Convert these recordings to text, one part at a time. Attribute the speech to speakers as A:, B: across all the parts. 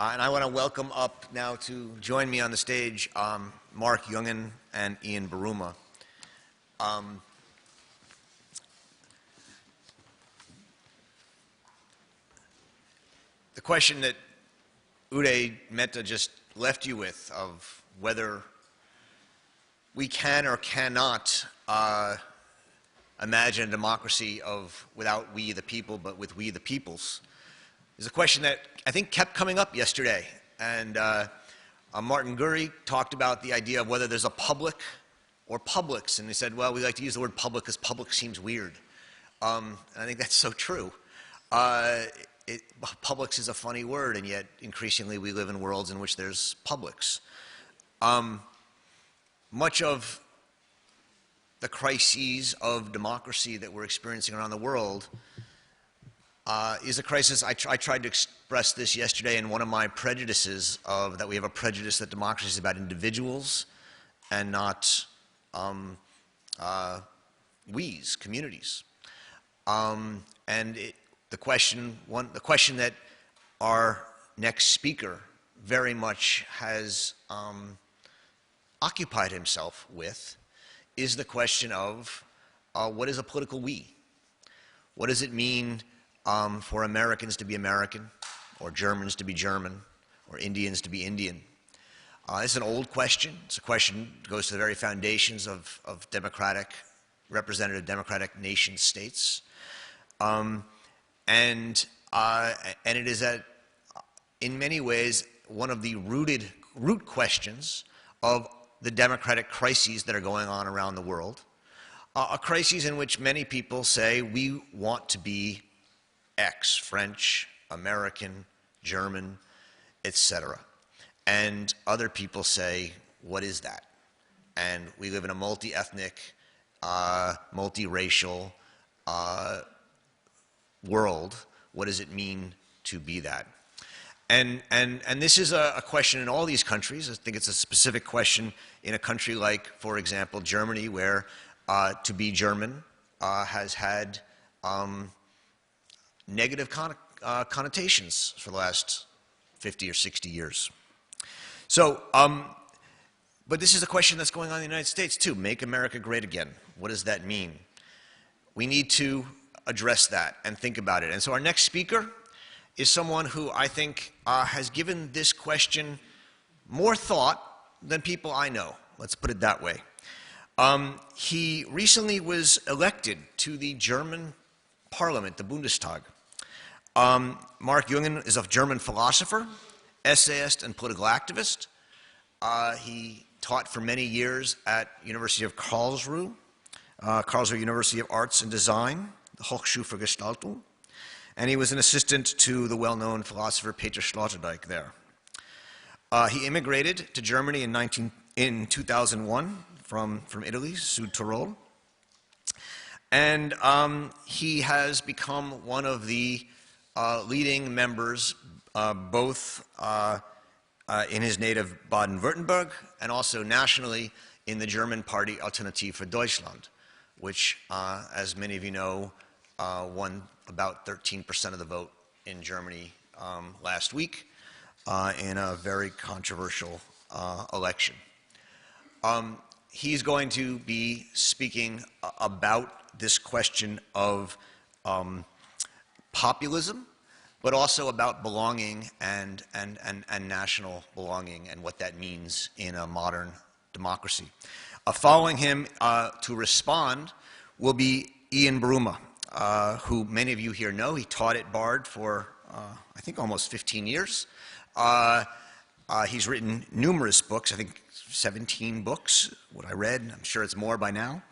A: And I want to welcome up now to join me on the stage Marc Jongen and Ian Buruma. The question that Uday Mehta just left you with of whether we can or cannot imagine a democracy without we the people, but with we the peoples, is a question that I think kept coming up yesterday. And Martin Gurry talked about the idea of whether there's a public or publics. And he said, well, we like to use the word public because public seems weird. And I think that's so true. Publics is a funny word, and yet increasingly we live in worlds in which there's publics. Much of the crises of democracy that we're experiencing around the world is a crisis. I tried to express this yesterday in one of my prejudices of that we have a prejudice that democracy is about individuals and not we's, communities. The question that our next speaker very much has occupied himself with is the question of what is a political we? What does it mean for Americans to be American, or Germans to be German, or Indians to be Indian? It's an old question. It's a question that goes to the very foundations of representative democratic nation states. And it is in many ways one of the root questions of the democratic crises that are going on around the world. A crisis in which many people say we want to be X, French, American, German, etc. And other people say, what is that? And we live in a multi-ethnic, multiracial world. What does it mean to be that? And this is a question in all these countries. I think it's a specific question in a country like, for example, Germany, where to be German has had negative connotations for the last 50 or 60 years. So, but this is a question that's going on in the United States too. Make America great again. What does that mean? We need to address that and think about it. And so our next speaker is someone who I think has given this question more thought than people I know. Let's put it that way. He recently was elected to the German parliament, the Bundestag. Marc Jongen is a German philosopher, essayist, and political activist. He taught for many years at University of Karlsruhe, Karlsruhe University of Arts and Design, the Hochschule für Gestaltung, and he was an assistant to the well-known philosopher Peter Sloterdijk there. He immigrated to Germany in 2001 from Italy, Südtirol, and he has become one of the leading members, both in his native Baden-Württemberg and also nationally in the German party Alternative für Deutschland, which, as many of you know, won about 13% of the vote in Germany last week in a very controversial election. He's going to be speaking about this question of populism, but also about belonging and national belonging and what that means in a modern democracy. Following him to respond will be Ian Buruma, who many of you here know. He taught at Bard for, I think, almost 15 years. He's written numerous books, I think 17 books, what I read. I'm sure it's more by now,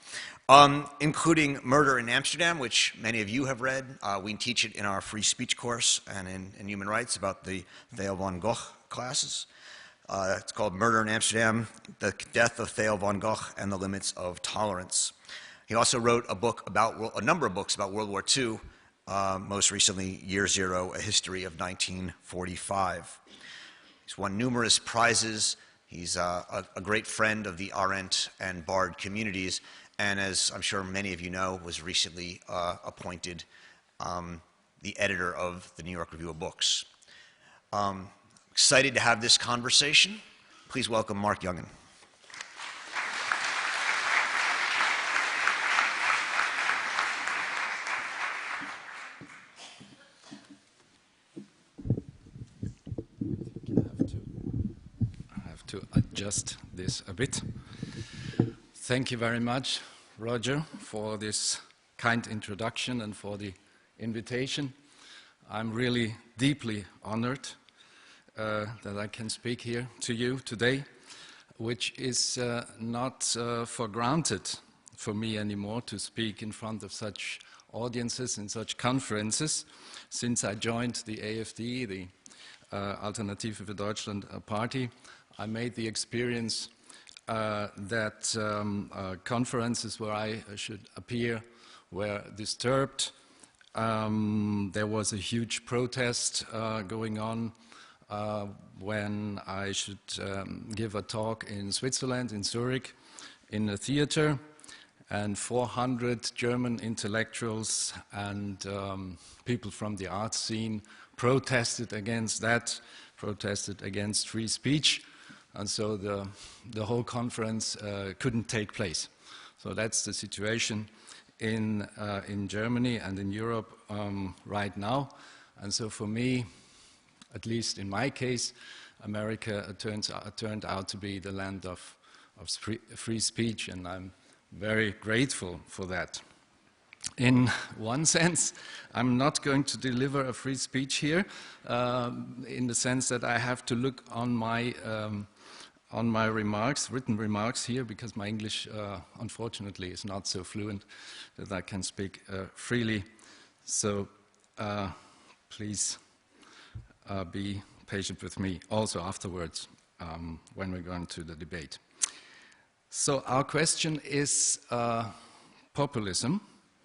A: including Murder in Amsterdam, which many of you have read. We teach it in our free speech course and in human rights about the Theo van Gogh classes. It's called Murder in Amsterdam, The Death of Theo van Gogh and the Limits of Tolerance. He also wrote a number of books about World War II, most recently Year Zero, A History of 1945. He's won numerous prizes. He's a great friend of the Arendt and Bard communities, and as I'm sure many of you know, was recently appointed the editor of the New York Review of Books. Excited to have this conversation. Please welcome Marc Jongen.
B: I have to adjust this a bit. Thank you very much, Roger, for this kind introduction and for the invitation. I'm really deeply honored that I can speak here to you today, which is not for granted for me anymore to speak in front of such audiences and such conferences. Since I joined the AfD, the Alternative für Deutschland party, I made the experience that conferences where I should appear were disturbed. There was a huge protest going on when I should give a talk in Switzerland, in Zurich, in a theater, and 400 German intellectuals and people from the art scene protested against that, protested against free speech, and so the whole conference couldn't take place. So that's the situation in Germany and in Europe right now. And so for me, at least in my case, America turned out to be the land of free speech, and I'm very grateful for that. In one sense, I'm not going to deliver a free speech here, in the sense that I have to look on my remarks, written remarks here, because my English, unfortunately, is not so fluent that I can speak freely. So please be patient with me also afterwards when we're going to the debate. So our question is populism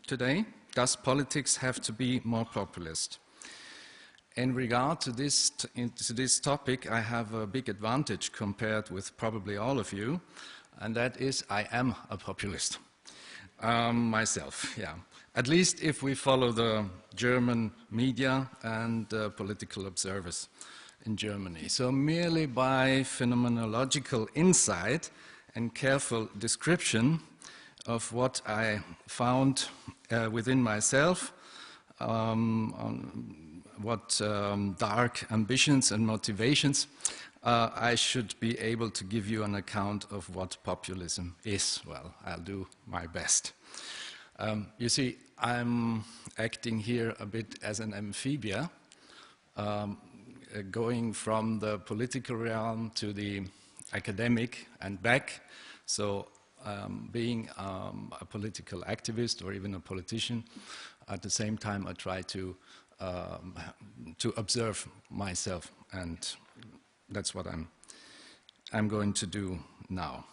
B: today. Does politics have to be more populist? In regard to this topic, I have a big advantage compared with probably all of you, and that is I am a populist myself, yeah. At least if we follow the German media and political observers in Germany. So merely by phenomenological insight and careful description of what I found within myself, what dark ambitions and motivations, I should be able to give you an account of what populism is. Well, I'll do my best. You see, I'm acting here a bit as an amphibia, going from the political realm to the academic and back. So being a political activist or even a politician, at the same time I try to observe myself, and that's what I'm going to do now.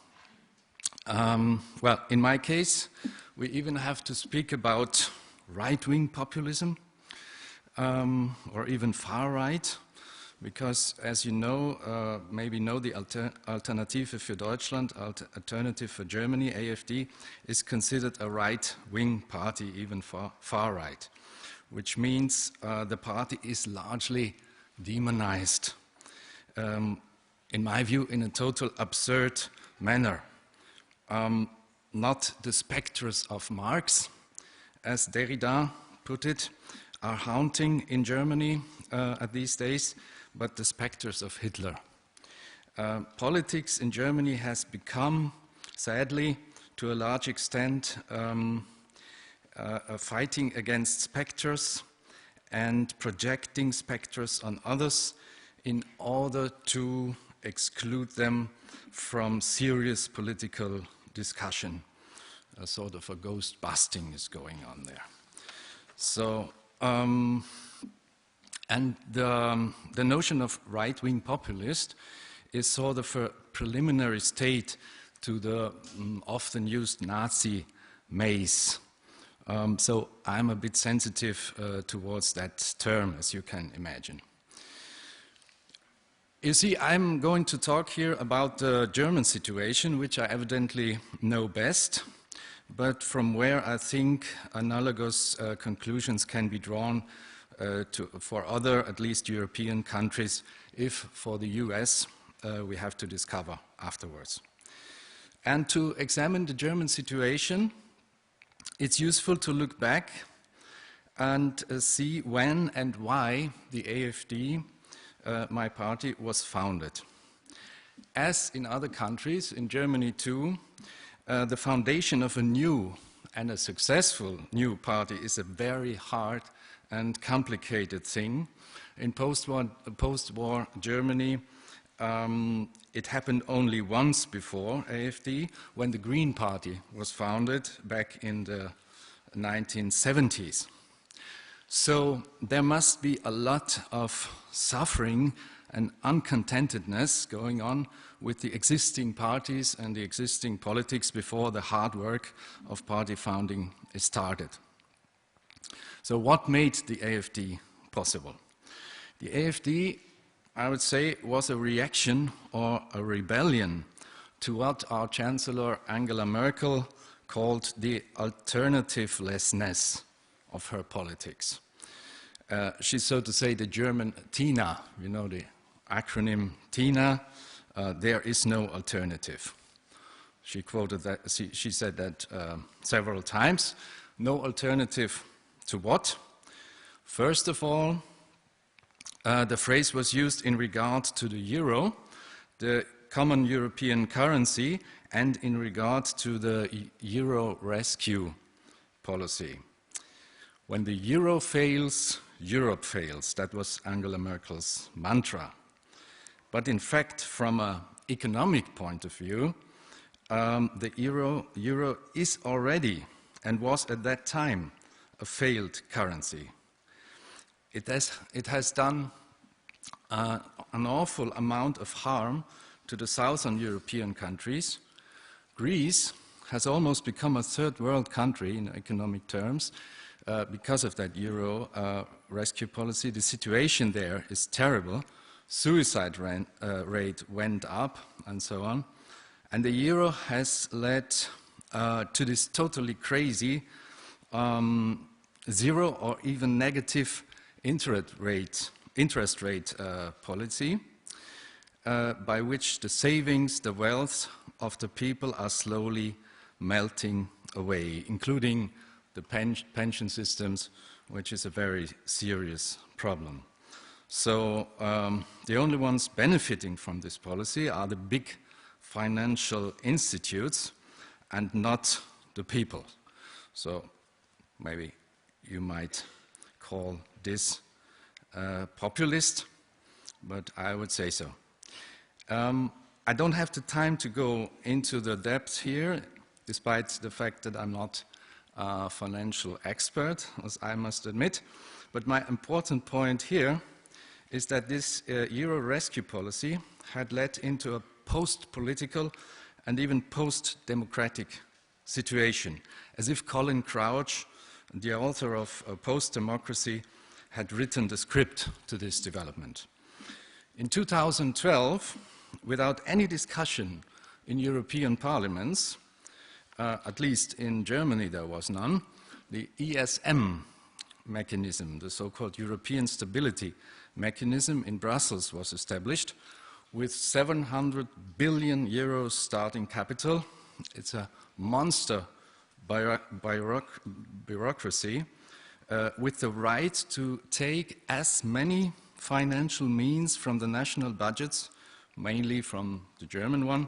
B: Well, in my case, we even have to speak about right-wing populism, or even far-right, because, as you know, maybe know, the Alternative für Deutschland, Alternative for Germany, AfD, is considered a right-wing party, even far-right, which means the party is largely demonized, in my view, in a total absurd manner. Not the spectres of Marx, as Derrida put it, are haunting in Germany at these days, but the spectres of Hitler. Politics in Germany has become, sadly, to a large extent, fighting against spectres and projecting spectres on others in order to exclude them from serious political discussion. A sort of a ghost busting is going on there. So, and the notion of right-wing populist is sort of a preliminary state to the often used Nazi maze. So I'm a bit sensitive towards that term, as you can imagine. You see, I'm going to talk here about the German situation, which I evidently know best, but from where I think analogous conclusions can be drawn for other, at least European countries, if for the US we have to discover afterwards. And to examine the German situation, it's useful to look back and see when and why the AfD, my party, was founded. As in other countries, in Germany too, the foundation of a new and a successful new party is a very hard and complicated thing. In post-war Germany, it happened only once before AfD, when the Green Party was founded back in the 1970s. So there must be a lot of suffering and uncontentedness going on with the existing parties and the existing politics before the hard work of party founding is started. So what made the AfD possible? The AfD, I would say, was a reaction or a rebellion to what our Chancellor Angela Merkel called the alternativelessness of her politics. She's, so to say, the German TINA, you know the acronym TINA, there is no alternative. She quoted that, she said that several times. No alternative to what? First of all, the phrase was used in regard to the euro, the common European currency, and in regard to the euro rescue policy. When the euro fails, Europe fails. That was Angela Merkel's mantra. But in fact, from an economic point of view, the euro is already and was at that time a failed currency. It has done an awful amount of harm to the southern European countries. Greece has almost become a third world country in economic terms because of that euro rescue policy. The situation there is terrible. Suicide rate went up and so on. And the euro has led to this totally crazy zero or even negative interest rate policy by which the savings, the wealth of the people are slowly melting away, including the pension systems, which is a very serious problem. So the only ones benefiting from this policy are the big financial institutes and not the people. So maybe you might call this populist, but I would say so. I don't have the time to go into the depth here, despite the fact that I'm not a financial expert, as I must admit. But my important point here is that this euro rescue policy had led into a post-political and even post-democratic situation, as if Colin Crouch, the author of Post-Democracy, had written the script to this development. In 2012, without any discussion in European parliaments, at least in Germany there was none, the ESM mechanism, the so-called European Stability Mechanism in Brussels, was established with 700 billion euros starting capital. It's a monster bureaucracy with the right to take as many financial means from the national budgets, mainly from the German one,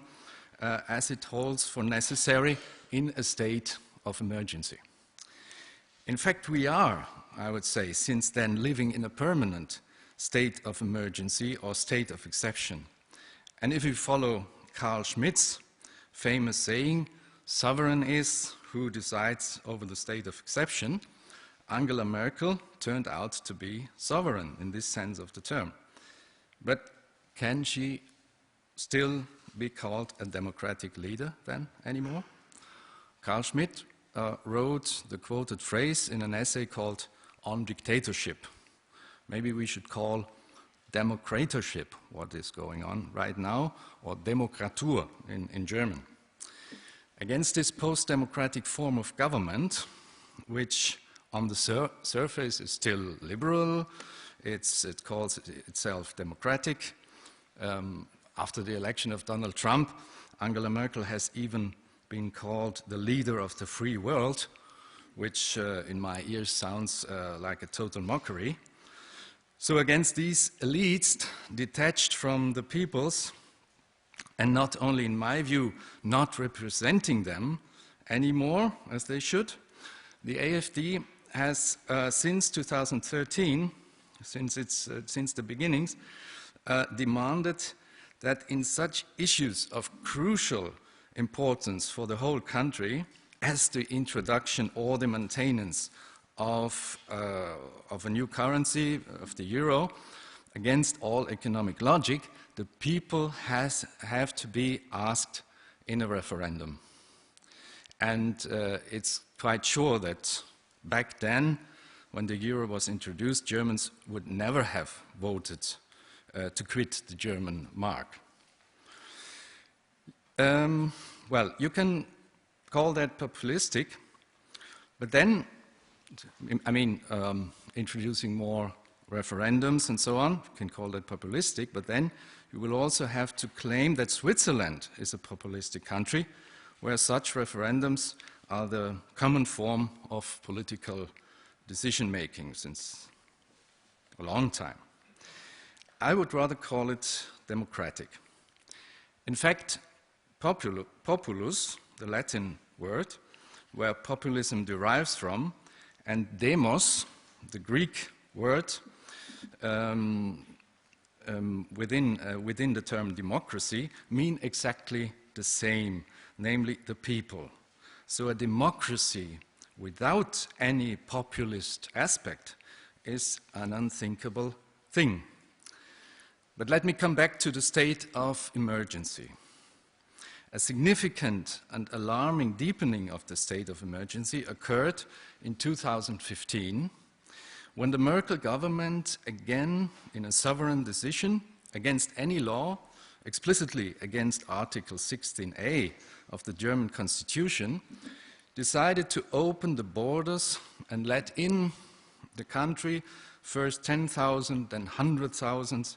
B: as it holds for necessary in a state of emergency. In fact, we are, I would say, since then living in a permanent state of emergency or state of exception. And if we follow Carl Schmitt's famous saying, sovereign is who decides over the state of exception, Angela Merkel turned out to be sovereign in this sense of the term. But can she still be called a democratic leader then anymore? Carl Schmitt wrote the quoted phrase in an essay called On Dictatorship. Maybe we should call democratorship what is going on right now, or Demokratur in German. Against this post-democratic form of government, which on the surface is still liberal. It calls itself democratic. After the election of Donald Trump, Angela Merkel has even been called the leader of the free world, which in my ears sounds like a total mockery. So against these elites detached from the peoples, and not only in my view not representing them anymore as they should, the AfD has since 2013, since the beginnings, demanded that in such issues of crucial importance for the whole country as the introduction or the maintenance of a new currency, of the euro, against all economic logic, the people have to be asked in a referendum. And it's quite sure that back then, when the euro was introduced, Germans would never have voted to quit the German mark. Well, you can call that populistic, but then, I mean, introducing more referendums and so on, you can call that populistic, but then you will also have to claim that Switzerland is a populistic country where such referendums are the common form of political decision-making since a long time. I would rather call it democratic. In fact, populus, the Latin word, where populism derives from, and demos, the Greek word, within the term democracy, mean exactly the same, namely the people. So a democracy without any populist aspect is an unthinkable thing. But let me come back to the state of emergency. A significant and alarming deepening of the state of emergency occurred in 2015 when the Merkel government, again in a sovereign decision against any law, explicitly against Article 16a of the German Constitution, decided to open the borders and let in the country first 10,000, then 100,000,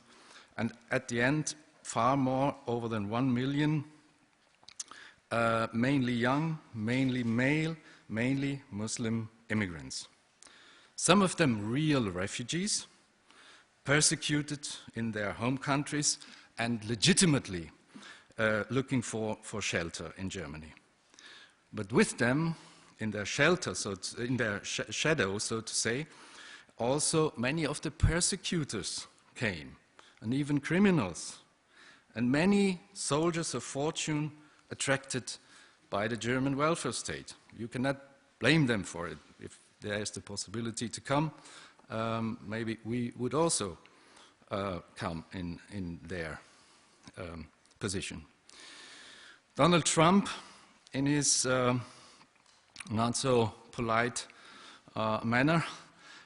B: and at the end far more, over than 1 million, mainly young, mainly male, mainly Muslim immigrants. Some of them real refugees, persecuted in their home countries and legitimately looking for shelter in Germany. But with them, in their shelter, in their shadow, so to say, also many of the persecutors came, and even criminals, and many soldiers of fortune attracted by the German welfare state. You cannot blame them for it. If there is the possibility to come, maybe we would also come in their position. Donald Trump, in his not so polite manner,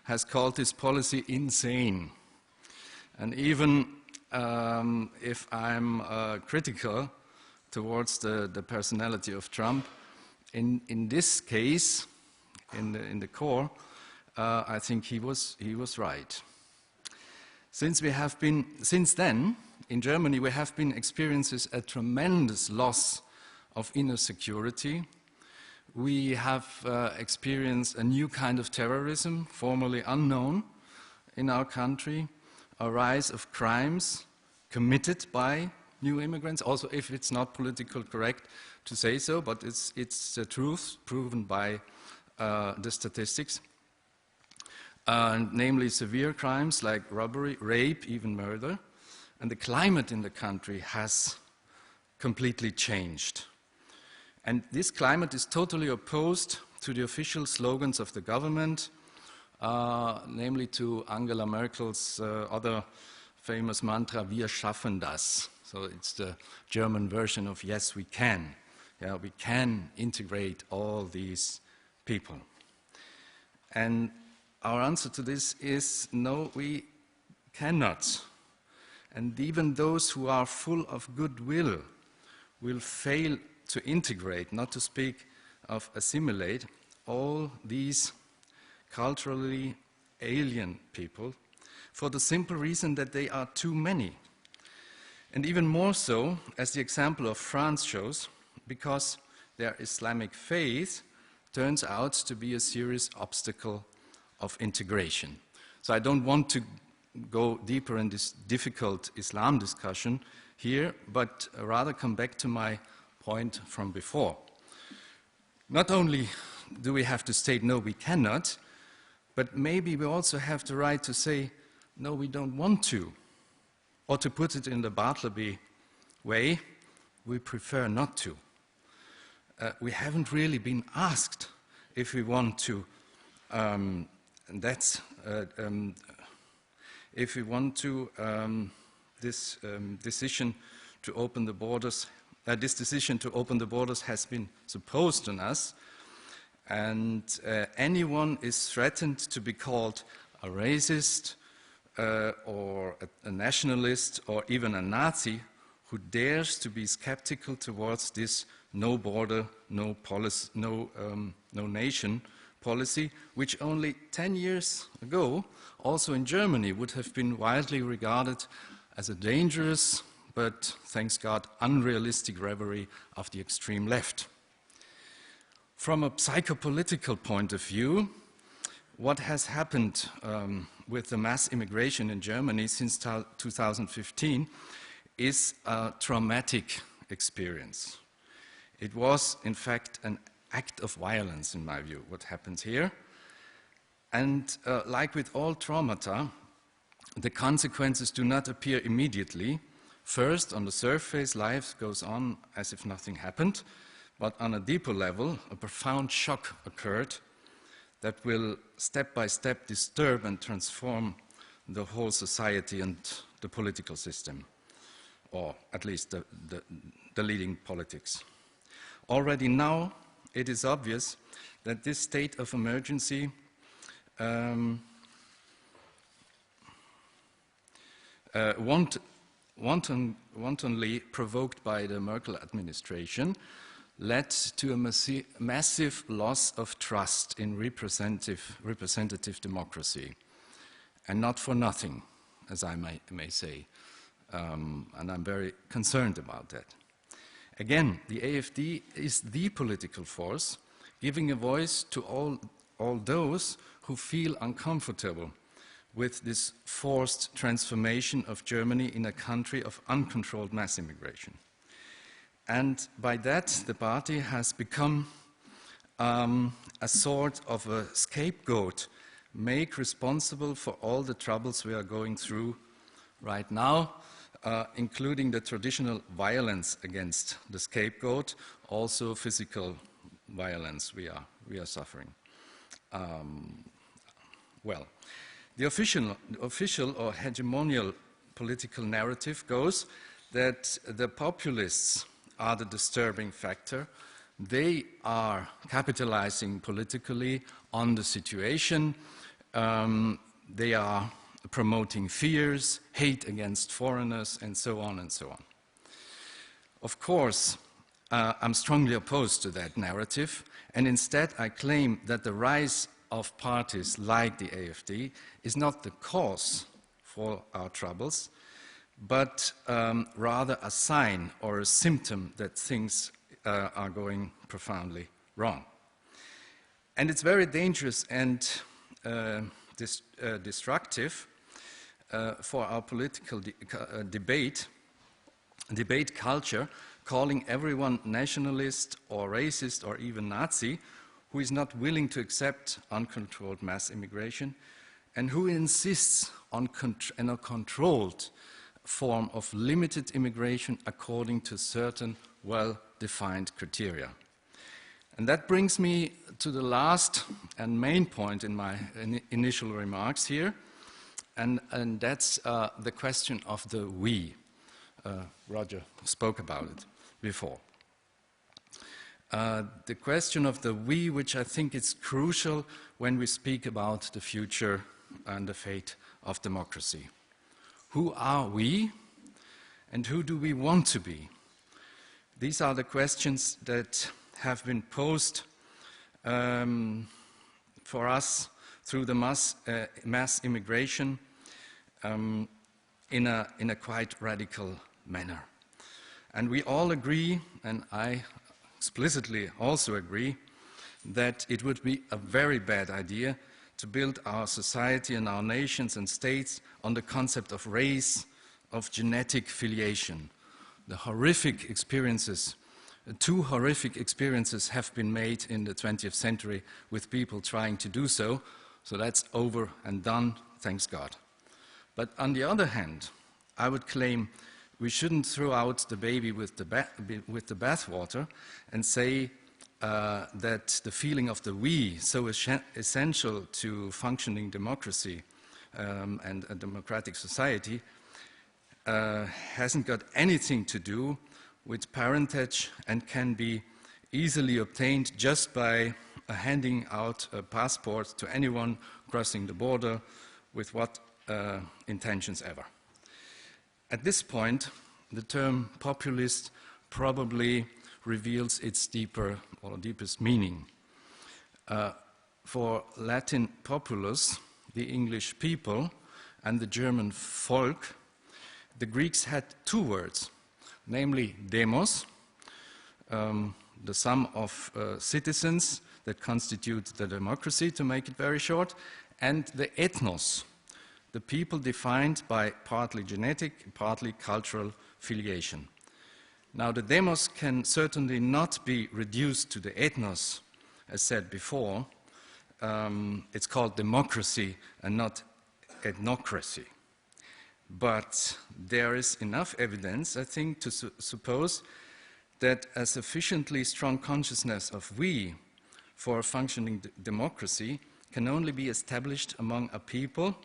B: has called this policy insane. And even if I'm critical towards the personality of Trump, in this case, in the core, I think he was right. Since then, in Germany, we have been experiencing a tremendous loss of inner security. We have experienced a new kind of terrorism, formerly unknown in our country, a rise of crimes committed by new immigrants, also if it's not politically correct to say so, but it's the truth proven by the statistics, namely severe crimes like robbery, rape, even murder. And the climate in the country has completely changed. And this climate is totally opposed to the official slogans of the government, namely to Angela Merkel's other famous mantra, "Wir schaffen das." So it's the German version of "yes, we can." Yeah, we can integrate all these people. And our answer to this is no, we cannot. And even those who are full of goodwill will fail to integrate, not to speak of assimilate, all these culturally alien people, for the simple reason that they are too many. And even more so, as the example of France shows, because their Islamic faith turns out to be a serious obstacle of integration. So I don't want to go deeper in this difficult Islam discussion here, but rather come back to my point from before. Not only do we have to state, no, we cannot, but maybe we also have the right to say, no, we don't want to. Or to put it in the Bartleby way, we prefer not to. We haven't really been asked if we want to, if we want to, this decision to open the borders, this decision to open the borders has been supposed on us, and anyone is threatened to be called a racist or a nationalist or even a Nazi who dares to be skeptical towards this no border, no policy, no nation policy, which only 10 years ago, also in Germany, would have been widely regarded as a dangerous, but thanks God, unrealistic reverie of the extreme left. From a psychopolitical point of view, what has happened with the mass immigration in Germany since 2015 is a traumatic experience. It was, in fact, an act of violence, in my view, what happens here. And like with all traumata, the consequences do not appear immediately. First, on the surface, life goes on as if nothing happened, but on a deeper level, a profound shock occurred that will step by step disturb and transform the whole society and the political system, or at least the leading politics. Already now, it is obvious that this state of emergency wantonly provoked by the Merkel administration led to a massive loss of trust in representative democracy, and not for nothing, as I may say, and I'm very concerned about that. Again, the AfD is the political force giving a voice to all those who feel uncomfortable with this forced transformation of Germany in a country of uncontrolled mass immigration. And by that, the party has become a sort of a scapegoat, made responsible for all the troubles we are going through right now, including the traditional violence against the scapegoat, also physical violence we are suffering. Well, the official or hegemonial political narrative goes that the populists are the disturbing factor. They are capitalizing politically on the situation. They are promoting fears, hate against foreigners, and so on and so on. Of course, I'm strongly opposed to that narrative, and instead I claim that the rise of parties like the AfD is not the cause for our troubles, but rather a sign or a symptom that things are going profoundly wrong. And it's very dangerous and destructive for our political debate culture, calling everyone nationalist or racist or even Nazi, who is not willing to accept uncontrolled mass immigration and who insists on a controlled form of limited immigration according to certain well-defined criteria. And that brings me to the last and main point in my initial remarks here, and that's the question of the we. Roger spoke about it before. The question of the we, which I think is crucial when we speak about the future and the fate of democracy. Who are we, and who do we want to be? These are the questions that have been posed for us through the mass immigration in a quite radical manner. And we all agree, and I explicitly also agree, that it would be a very bad idea to build our society and our nations and states on the concept of race, of genetic filiation. The horrific experiences, two horrific experiences have been made in the 20th century with people trying to do so, so that's over and done, thanks God. But on the other hand, I would claim we shouldn't throw out the baby with the bathwater and say that the feeling of the we, so essential to functioning democracy and a democratic society, hasn't got anything to do with parentage and can be easily obtained just by handing out a passport to anyone crossing the border with what intentions ever. At this point, the term populist probably reveals its deeper or deepest meaning. For Latin populus, the English people, and the German Volk, the Greeks had two words, namely demos, the sum of citizens that constitute the democracy, to make it very short, and the ethnos, the people defined by partly genetic, partly cultural filiation. Now, the demos can certainly not be reduced to the ethnos, as said before. It's called democracy and not ethnocracy. But there is enough evidence, I think, to suppose that a sufficiently strong consciousness of we for a functioning democracy can only be established among a people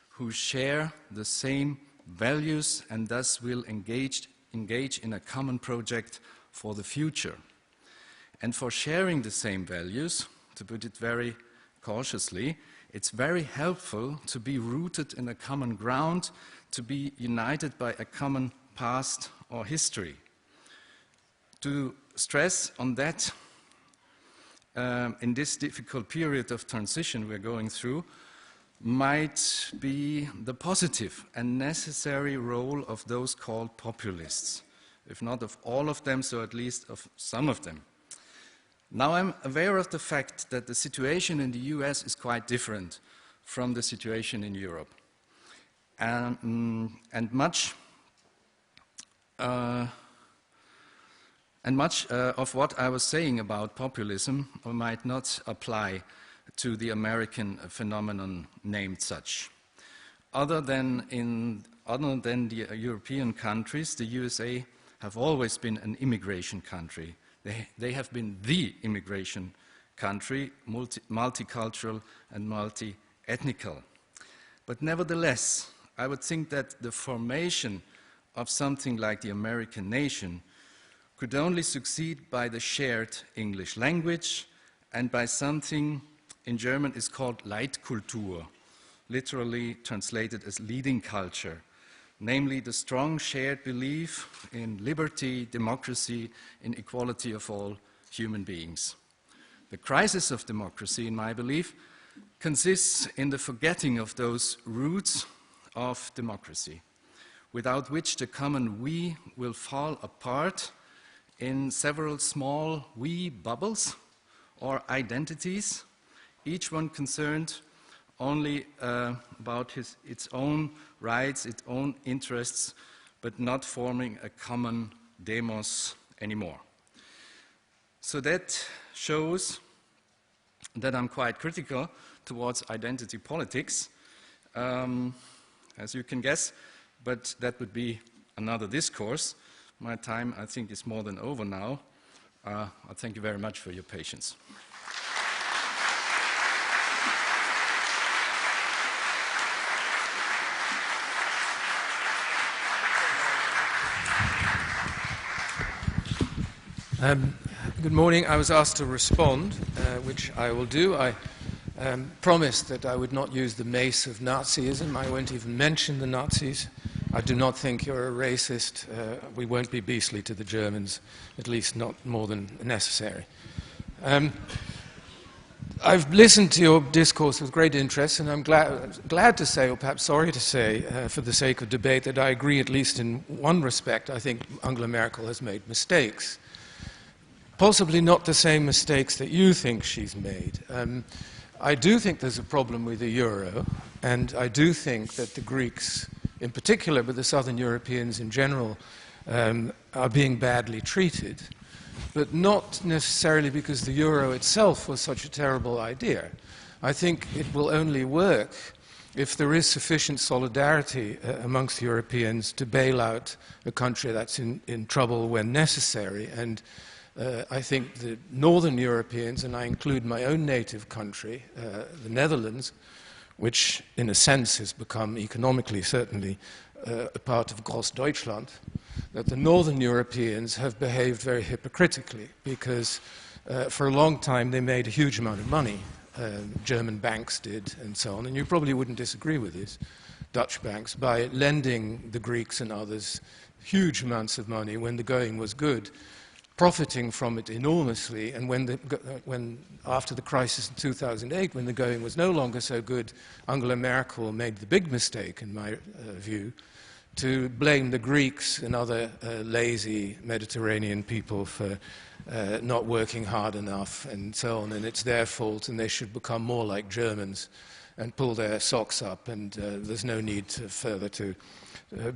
B: who share the same values and thus will engage in a common project for the future. And for sharing the same values, to put it very cautiously, it's very helpful to be rooted in a common ground, to be united by a common past or history. To stress on that, in this difficult period of transition we're going through, might be the positive and necessary role of those called populists, if not of all of them, so at least of some of them. Now, I'm aware of the fact that the situation in the US is quite different from the situation in Europe. And much of what I was saying about populism might not apply to the American phenomenon named such. Other than the European countries, the USA have always been an immigration country. They have been the immigration country, multicultural and multi-ethnical. But nevertheless, I would think that the formation of something like the American nation could only succeed by the shared English language and by something in German is called Leitkultur, literally translated as leading culture, namely the strong shared belief in liberty, democracy, in equality of all human beings. The crisis of democracy, in my belief, consists in the forgetting of those roots of democracy, without which the common we will fall apart in several small we bubbles or identities, each one concerned only about its own rights, its own interests, but not forming a common demos anymore. So that shows that I'm quite critical towards identity politics, as you can guess, but that would be another discourse. My time, I think, is more than over now. I thank you very much for your patience.
C: Good morning. I was asked to respond, which I will do. I promised that I would not use the mace of Nazism. I won't even mention the Nazis. I do not think you're a racist. We won't be beastly to the Germans, at least not more than necessary. I've listened to your discourse with great interest, and I'm glad to say, or perhaps sorry to say, for the sake of debate, that I agree at least in one respect. I think Angela Merkel has made mistakes. Possibly not the same mistakes that you think she's made. I do think there's a problem with the euro, and I do think that the Greeks, in particular, but the Southern Europeans in general, are being badly treated. But not necessarily because the euro itself was such a terrible idea. I think it will only work if there is sufficient solidarity amongst Europeans to bail out a country that's in trouble when necessary. And I think the Northern Europeans, and I include my own native country, the Netherlands, which in a sense has become economically certainly a part of Großdeutschland, that the Northern Europeans have behaved very hypocritically because for a long time they made a huge amount of money. German banks did and so on, and you probably wouldn't disagree with this, Dutch banks, by lending the Greeks and others huge amounts of money when the going was good, profiting from it enormously, and when after the crisis in 2008, when the going was no longer so good, Angela Merkel made the big mistake, in my view, to blame the Greeks and other lazy Mediterranean people for not working hard enough and so on, and it's their fault and they should become more like Germans and pull their socks up, and there's no need further to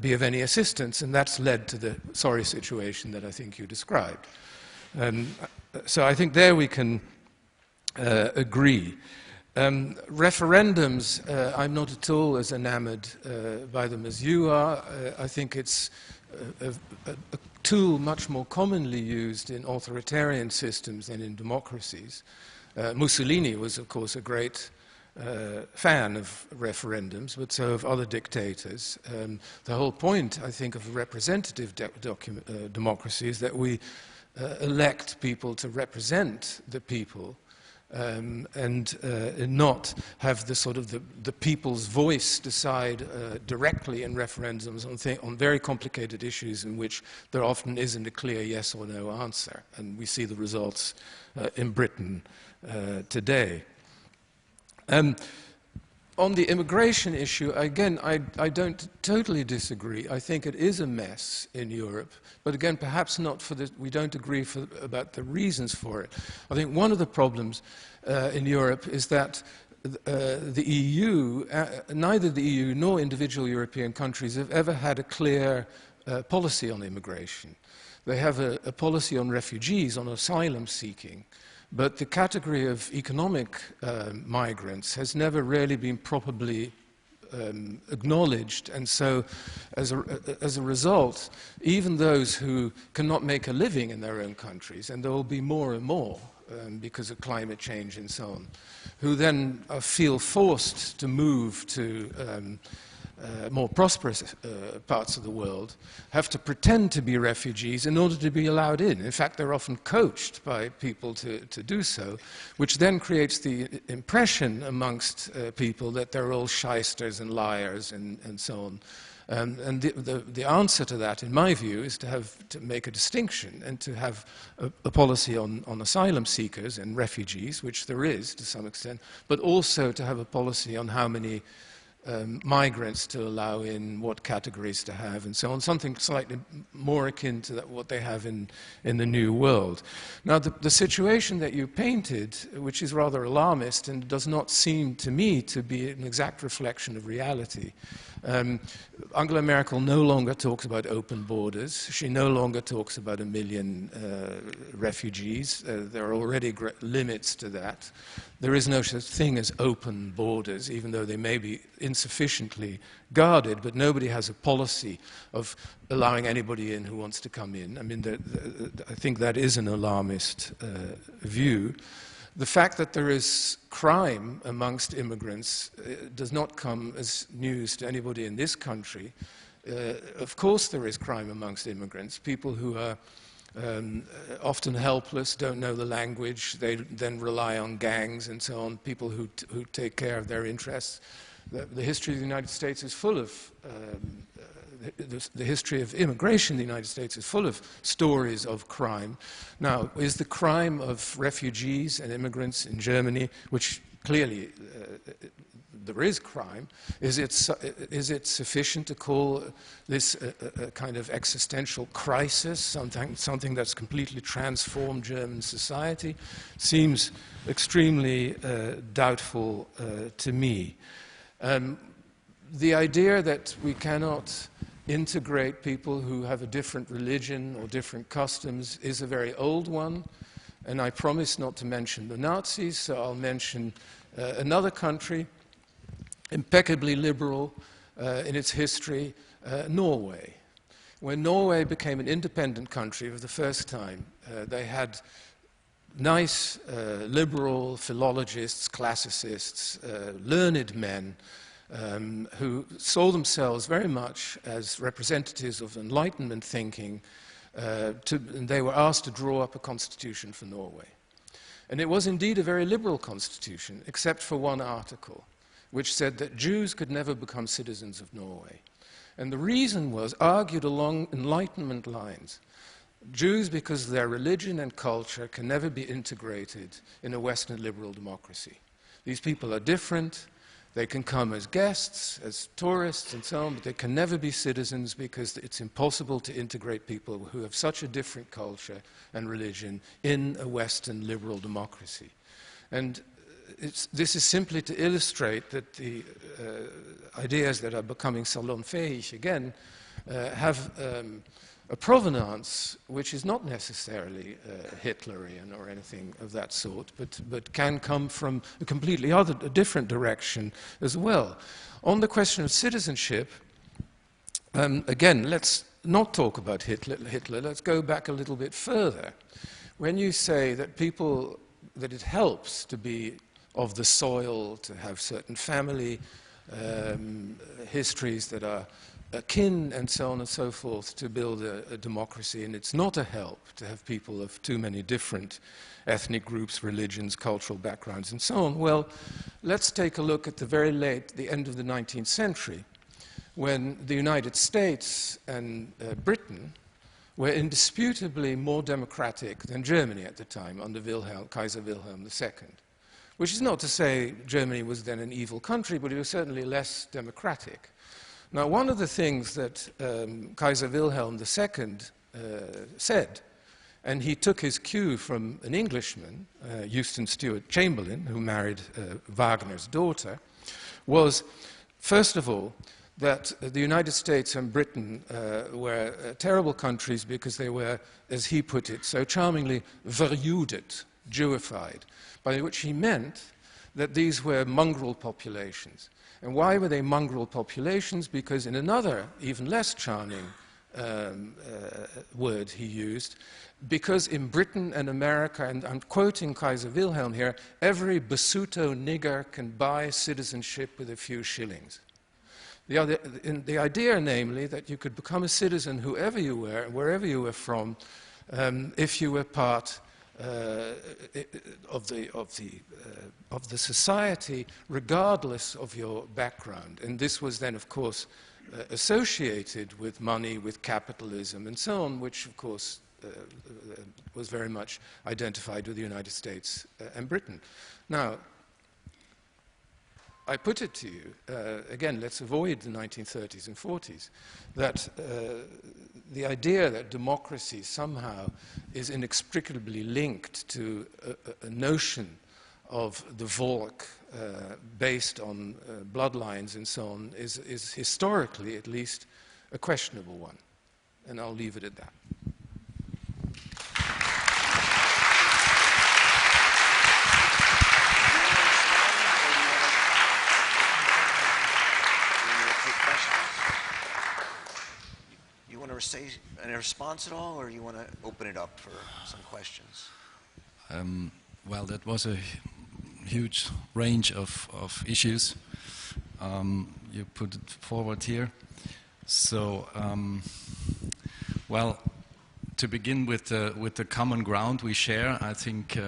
C: be of any assistance, and that's led to the sorry situation that I think you described. So I think there we can agree. Referendums, I'm not at all as enamored by them as you are. I think it's a tool much more commonly used in authoritarian systems than in democracies. Mussolini was, of course, a great fan of referendums, but so of other dictators. The whole point, I think, of representative democracy is that we elect people to represent the people, and not have the sort of the people's voice decide directly in referendums on very complicated issues in which there often isn't a clear yes or no answer. And we see the results in Britain today. On the immigration issue, again, I don't totally disagree. I think it is a mess in Europe, but again, perhaps not for the, we don't agree about the reasons for it. I think one of the problems in Europe is that the EU, neither the EU nor individual European countries have ever had a clear policy on immigration. They have a policy on refugees, on asylum seeking, but the category of economic migrants has never really been properly acknowledged, and so as a result, even those who cannot make a living in their own countries, and there will be more and more because of climate change and so on, who then feel forced to move to more prosperous parts of the world, have to pretend to be refugees in order to be allowed in. In fact, they're often coached by people to do so, which then creates the impression amongst people that they're all shysters and liars and so on. And the answer to that, in my view, is to make a distinction and to have a policy on asylum seekers and refugees, which there is to some extent, but also to have a policy on how many migrants to allow in, what categories to have, and so on, something slightly more akin to what they have in the New World. Now, the situation that you painted, which is rather alarmist and does not seem to me to be an exact reflection of reality. Angela Merkel no longer talks about open borders. She no longer talks about 1 million refugees. There are already limits to that. There is no such thing as open borders, even though they may be insufficiently guarded, but nobody has a policy of allowing anybody in who wants to come in. I mean, I think that is an alarmist view. The fact that there is crime amongst immigrants does not come as news to anybody in this country. Of course there is crime amongst immigrants, people who are often helpless, don't know the language, they then rely on gangs and so on, people who take care of their interests. The history of the United States is full of the history of immigration in the United States is full of stories of crime. Now, is the crime of refugees and immigrants in Germany, which clearly there is crime, is it sufficient to call this a kind of existential crisis, something that's completely transformed German society? Seems extremely doubtful to me. The idea that we cannot integrate people who have a different religion or different customs is a very old one, and I promise not to mention the Nazis, so I'll mention another country, impeccably liberal in its history, Norway. When Norway became an independent country for the first time, they had nice liberal philologists, classicists, learned men who saw themselves very much as representatives of Enlightenment thinking, and they were asked to draw up a constitution for Norway. And it was indeed a very liberal constitution, except for one article, which said that Jews could never become citizens of Norway. And the reason was argued along Enlightenment lines. Jews, because of their religion and culture, can never be integrated in a Western liberal democracy. These people are different. They can come as guests, as tourists, and so on, but they can never be citizens because it's impossible to integrate people who have such a different culture and religion in a Western liberal democracy. And this is simply to illustrate that the ideas that are becoming salonfähig again have a provenance which is not necessarily Hitlerian or anything of that sort, but can come from a completely a different direction as well. On the question of citizenship, again, let's not talk about Hitler. Let's go back a little bit further. When you say that that it helps to be of the soil, to have certain family histories that are akin and so on and so forth to build a democracy, and it's not a help to have people of too many different ethnic groups, religions, cultural backgrounds, and so on. Well, let's take a look at the end of the 19th century, when the United States and Britain were indisputably more democratic than Germany at the time under Kaiser Wilhelm II. Which is not to say Germany was then an evil country, but it was certainly less democratic. Now, one of the things that Kaiser Wilhelm II said, and he took his cue from an Englishman, Euston Stewart Chamberlain, who married Wagner's daughter, was, first of all, that the United States and Britain were terrible countries because they were, as he put it so charmingly, verjudet, Jewified, by which he meant that these were mongrel populations. And why were they mongrel populations? Because in another, even less charming word he used, because in Britain and America, and I'm quoting Kaiser Wilhelm here, every Basuto nigger can buy citizenship with a few shillings. The idea, namely, that you could become a citizen whoever you were, wherever you were from, if you were part of the society, regardless of your background. And this was then, of course, associated with money, with capitalism, and so on, which, of course, was very much identified with the United States and Britain. Now, I put it to you, again, let's avoid the 1930s and 40s, that the idea that democracy somehow is inextricably linked to a notion of the Volk based on bloodlines and so on is historically, at least, a questionable one. And I'll leave it at that.
A: Say any response at all, or you want to open it up for some questions?
B: Well, that was a huge range of issues you put it forward here. So, well, to begin with the common ground we share, I think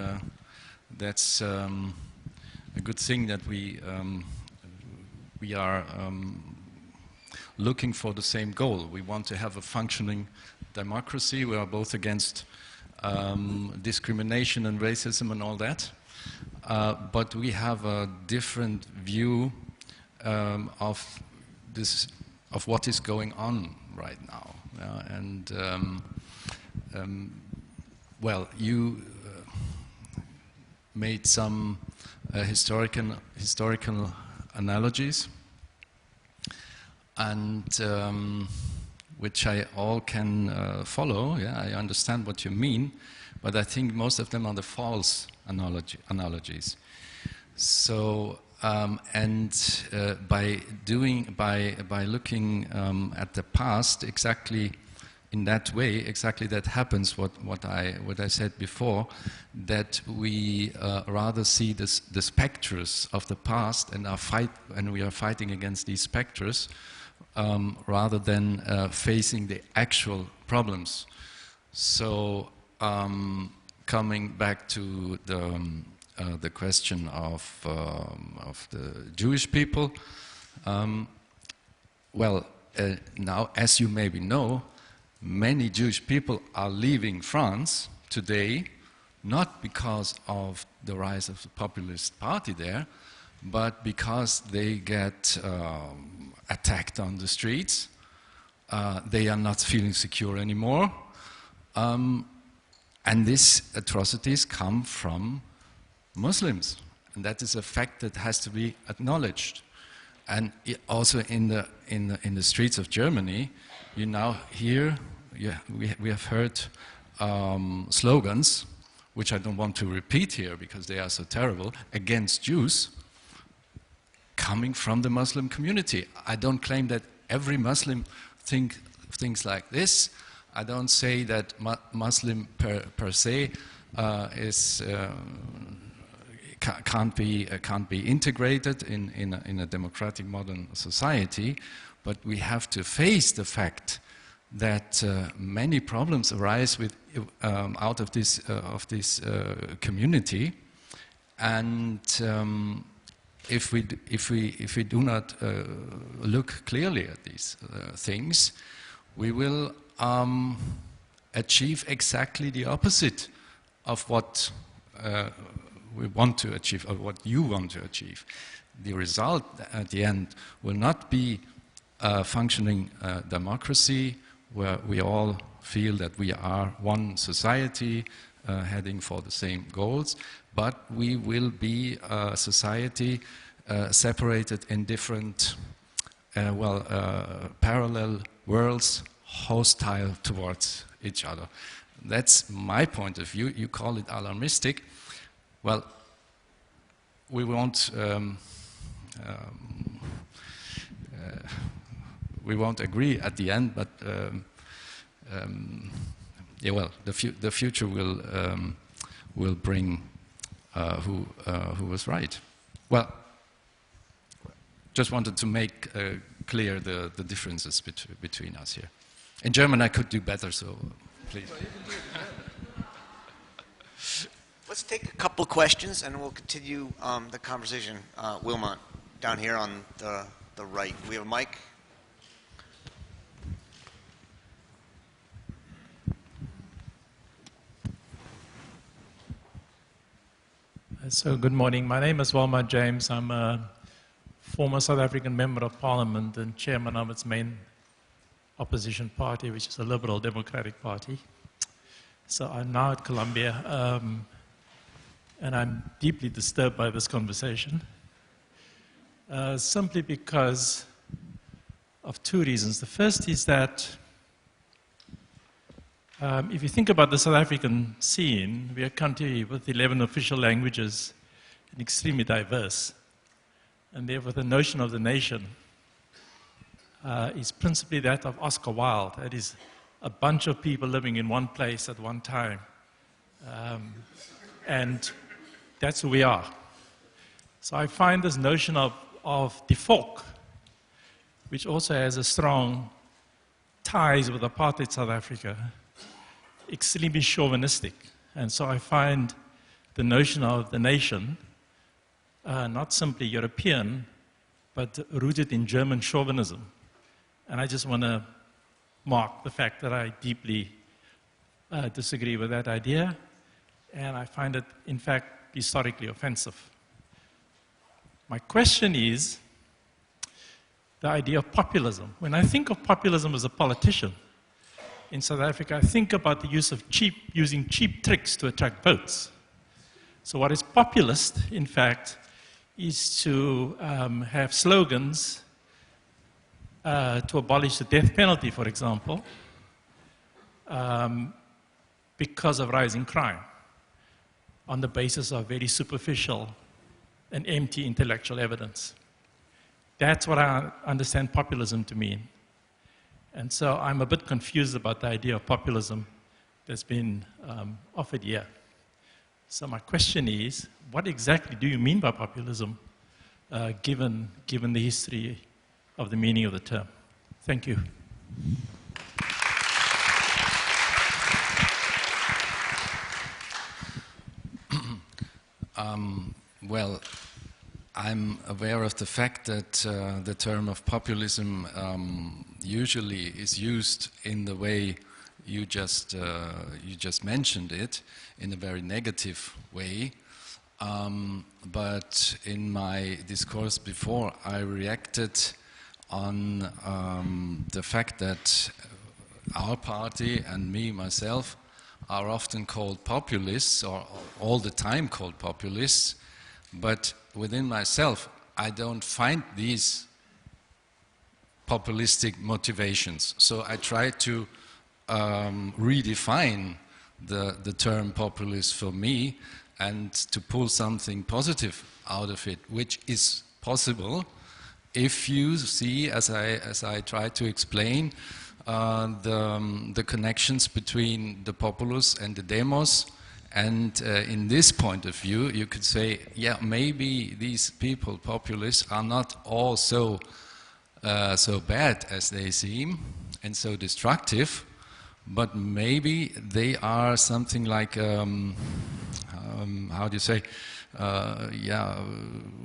B: that's a good thing that we are looking for the same goal. We want to have a functioning democracy. We are both against discrimination and racism and all that. But we have a different view of what is going on right now. Well, you made some historical analogies, and which I all can follow. Yeah, I understand what you mean, but I think most of them are the false analogies. So, by looking at the past exactly in that way, exactly that happens. What I said before, that we rather see the spectres of the past and we are fighting against these spectres, rather than facing the actual problems. So, coming back to the question of the Jewish people, well, now, as you maybe know, many Jewish people are leaving France today, not because of the rise of the populist party there, but because they get attacked on the streets. They are not feeling secure anymore. And these atrocities come from Muslims. And that is a fact that has to be acknowledged. And also in the streets of Germany, you now hear, we have heard slogans, which I don't want to repeat here because they are so terrible, against Jews, coming from the Muslim community. I don't claim that every Muslim thinks like this. I don't say that Muslim per se can't be integrated in a democratic modern society, but we have to face the fact that many problems arise out of this community, and if we do not look clearly at these things, we will achieve exactly the opposite of what we want to achieve, or what you want to achieve. The result at the end will not be a functioning democracy where we all feel that we are one society heading for the same goals, but we will be a society separated in different, parallel worlds, hostile towards each other. That's my point of view. You call it alarmistic. Well, we won't agree at the end, but yeah, well, the future will bring who was right. Well, just wanted to make clear the differences between us here. In German, I could do better, so please.
A: Let's take a couple questions, and we'll continue the conversation. Wilmot, down here on the right. We have a mic.
D: So good morning. My name is Walmart James. I'm a former South African Member of Parliament and chairman of its main opposition party, which is the Liberal Democratic Party. So I'm now at Columbia, and I'm deeply disturbed by this conversation, simply because of two reasons. The first is that if you think about the South African scene, we are a country with 11 official languages and extremely diverse. And therefore the notion of the nation is principally that of Oscar Wilde. That is a bunch of people living in one place at one time. And that's who we are. So I find this notion of the folk, which also has a strong ties with apartheid South Africa, extremely chauvinistic. And so I find the notion of the nation not simply European, but rooted in German chauvinism. And I just want to mark the fact that I deeply disagree with that idea, and I find it, in fact, historically offensive. My question is the idea of populism. When I think of populism as a politician in South Africa, I think about the use of using cheap tricks to attract votes. So what is populist, in fact, is to have slogans to abolish the death penalty, for example, because of rising crime, on the basis of very superficial and empty intellectual evidence. That's what I understand populism to mean. And so I'm a bit confused about the idea of populism that's been offered here. So my question is, what exactly do you mean by populism, given the history of the meaning of the term? Thank you.
B: Well, I'm aware of the fact that the term of populism usually is used in the way you just mentioned it, in a very negative way. But in my discourse before, I reacted on the fact that our party and me, myself, are often called populists, or all the time called populists, but within myself, I don't find these populistic motivations. So I try to redefine the term populist for me and to pull something positive out of it, which is possible if you see, as I try to explain, the connections between the populace and the demos. And in this point of view, you could say, yeah, maybe these people, populists, are not all so bad as they seem and so destructive, but maybe they are something like, how do you say,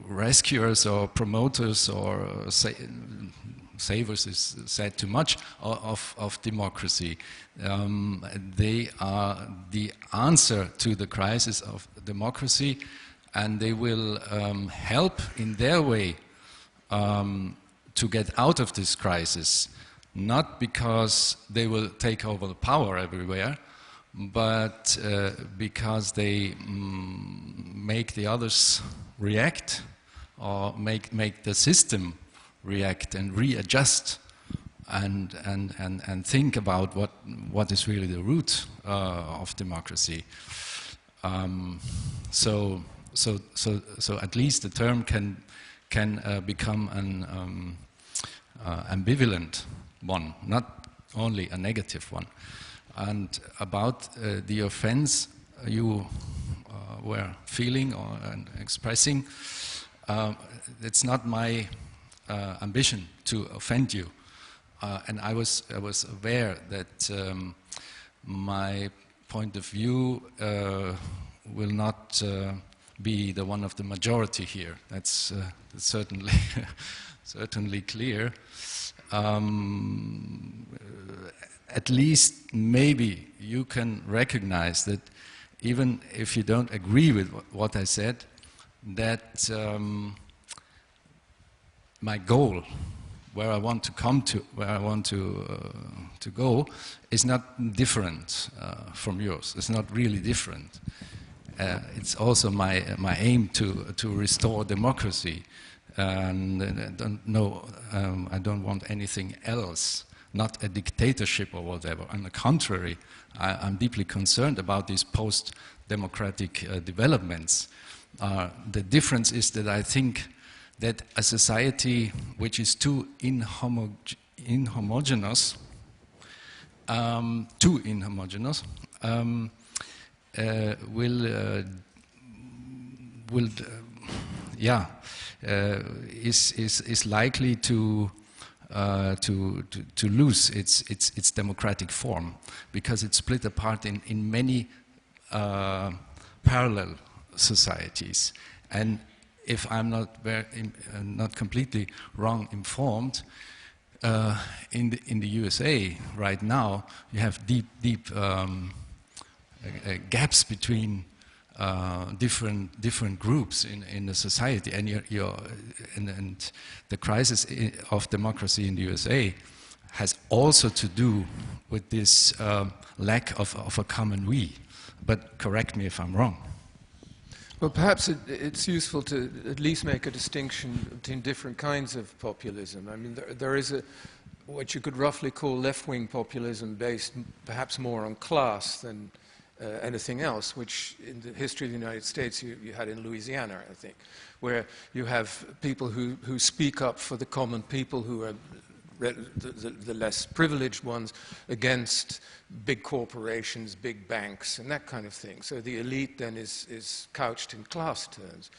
B: rescuers or promoters or savers is said too much of democracy. They are the answer to the crisis of democracy, and they will help in their way to get out of this crisis, not because they will take over the power everywhere, but because they make the others react, or make the system react and readjust and think about what is really the root of democracy. So at least the term can become an ambivalent one, not only a negative one. And about the offense you were feeling or expressing, it's not my ambition to offend you, and I was aware that my point of view will not be the one of the majority here. That's certainly certainly clear. At least maybe you can recognize that even if you don't agree with what I said, that my goal, where I want to come to, where I want to go, is not different from yours. It's not really different. It's also my aim to restore democracy, and I don't want anything else, not a dictatorship or whatever. On the contrary, I'm deeply concerned about these post-democratic developments. The difference is that I think that a society which is too inhomogeneous, is likely to lose its democratic form, because it's split apart in many parallel societies. And if I'm not completely wrong informed, in the USA right now, you have deep gaps between different groups in the society, and and the crisis of democracy in the USA has also to do with this lack of a common we. But correct me if I'm wrong.
C: Well, perhaps it's useful to at least make a distinction between different kinds of populism. I mean, there is what you could roughly call left-wing populism based perhaps more on class than anything else, which in the history of the United States you had in Louisiana, I think, where you have people who speak up for the common people who are the less privileged ones against big corporations, big banks, and that kind of thing. So the elite then is couched in class terms.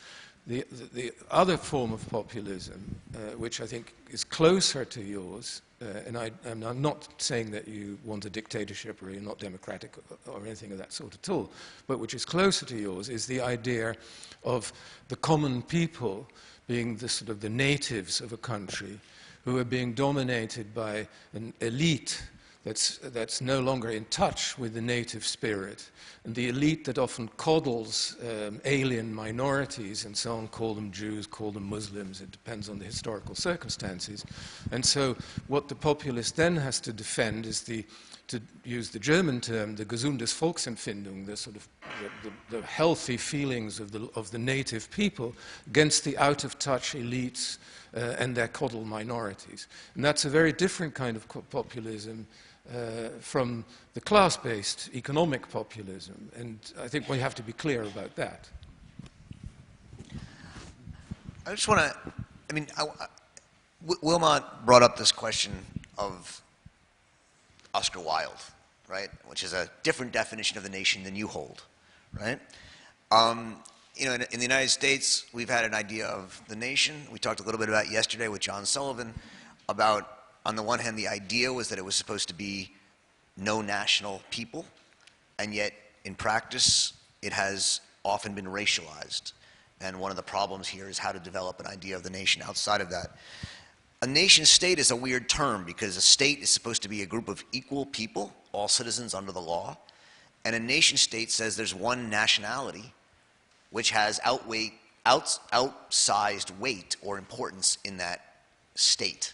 C: The other form of populism, which I think is closer to yours, and I'm not saying that you want a dictatorship or you're not democratic or anything of that sort at all, but which is closer to yours is the idea of the common people being the sort of the natives of a country who are being dominated by an elite that's no longer in touch with the native spirit, and the elite that often coddles alien minorities and so on, call them Jews, call them Muslims, it depends on the historical circumstances. And so what the populist then has to defend is to use the German term, the gesundes Volksempfindung, the sort of the healthy feelings of the native people against the out-of-touch elites and their coddled minorities. And that's a very different kind of populism from the class-based economic populism. And I think we have to be clear about that.
A: I just want to, I mean, Wilmot brought up this question of Oscar Wilde, right, which is a different definition of the nation than you hold, right? You know, in the United States, we've had an idea of the nation. We talked a little bit about yesterday with John Sullivan about, on the one hand, the idea was that it was supposed to be no national people, and yet in practice, it has often been racialized. And one of the problems here is how to develop an idea of the nation outside of that. A nation state is a weird term because a state is supposed to be a group of equal people, all citizens under the law, and a nation state says there's one nationality which has outsized weight or importance in that state.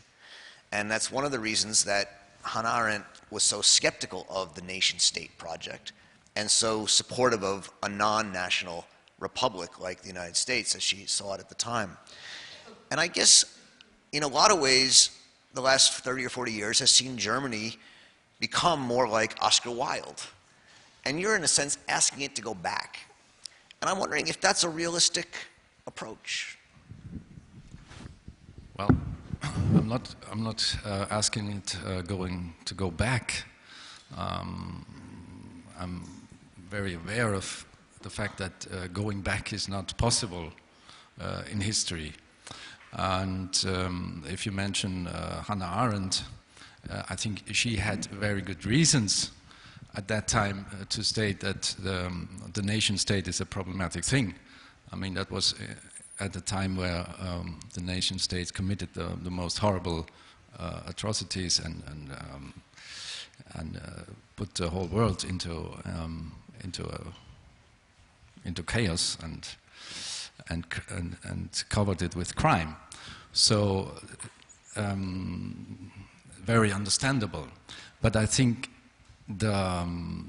A: And that's one of the reasons that Hannah Arendt was so skeptical of the nation-state project and so supportive of a non-national republic like the United States as she saw it at the time. And I guess in a lot of ways, the last 30 or 40 years has seen Germany become more like Oscar Wilde. And you're, in a sense, asking it to go back. And I'm wondering if that's a realistic approach.
B: Well, I'm not asking it going to go back. I'm very aware of the fact that going back is not possible in history. And if you mention Hannah Arendt, I think she had very good reasons at that time to state that the nation state is a problematic thing. I mean, that was at the time where the nation states committed the most horrible atrocities and put the whole world into chaos and covered it with crime. So very understandable. But I think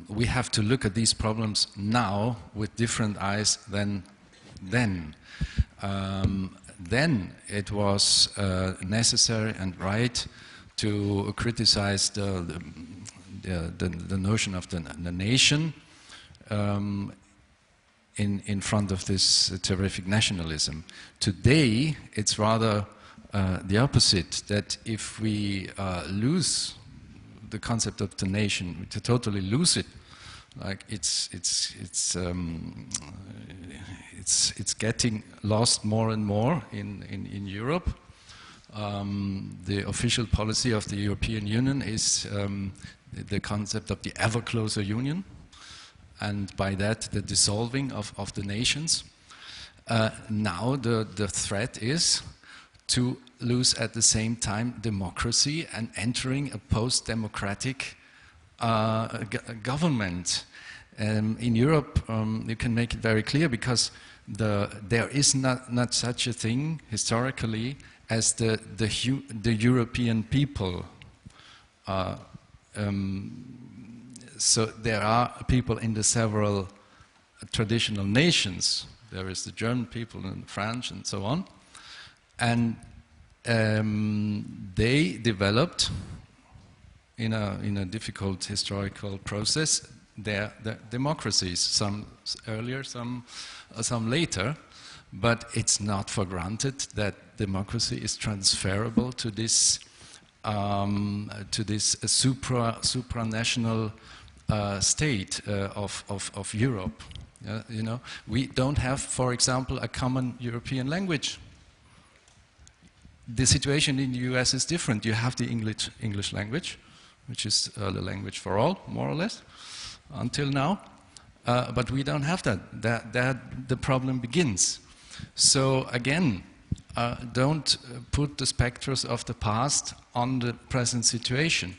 B: we have to look at these problems now with different eyes than then. Then it was necessary and right to criticize the notion of the nation in front of this terrific nationalism. Today, it's rather the opposite, that if we lose the concept of the nation, to totally lose it, like it's getting lost more and more in Europe. The official policy of the European Union is the concept of the ever closer union, and by that the dissolving of the nations. Now the threat is to lose at the same time democracy and entering a post-democratic government. In Europe, you can make it very clear because there is not such a thing historically as the European people. So there are people in the several traditional nations. There is the German people and the French and so on. And they developed in a difficult historical process their democracies, some earlier, some later, but it's not for granted that democracy is transferable to this supranational state of Europe. You know, we don't have, for example, a common European language. The situation in the US is different. You have the English language, which is the language for all, more or less, until now. But we don't have that. The problem begins. So again, don't put the spectres of the past on the present situation.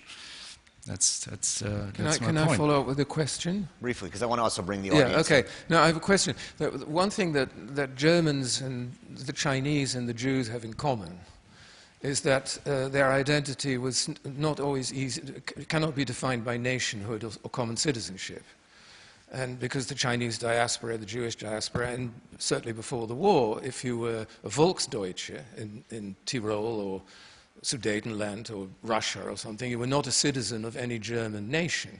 B: That's my point.
C: Can I follow up with a question?
A: Briefly, because I want to also bring the audience.
C: Yeah, okay. No, I have a question. One thing that Germans and the Chinese and the Jews have in common is that their identity was not always easy, cannot be defined by nationhood or common citizenship. And because the Chinese diaspora, the Jewish diaspora, and certainly before the war, if you were a Volksdeutsche in Tyrol or Sudetenland or Russia or something, you were not a citizen of any German nation.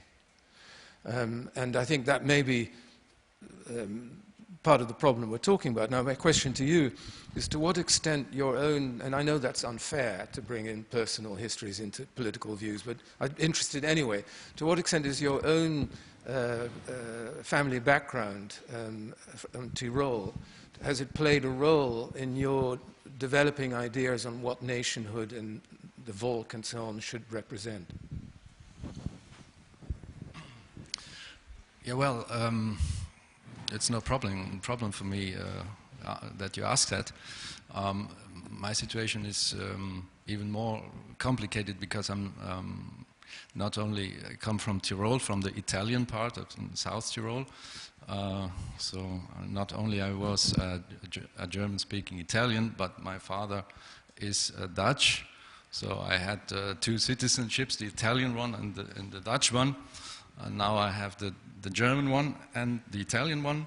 C: And I think that may be part of the problem we're talking about. Now, my question to you is to what extent your own, and I know that's unfair to bring in personal histories into political views, but I'm interested anyway, to what extent is your own family background from Tyrol, has it played a role in your developing ideas on what nationhood and the Volk and so on should represent?
B: Yeah, well, it's no problem for me that you ask that. My situation is even more complicated because I'm not only come from Tyrol, from the Italian part of South Tyrol. So not only I was a German-speaking Italian, but my father is Dutch. So I had two citizenships, the Italian one and the Dutch one. And now I have the German one and the Italian one.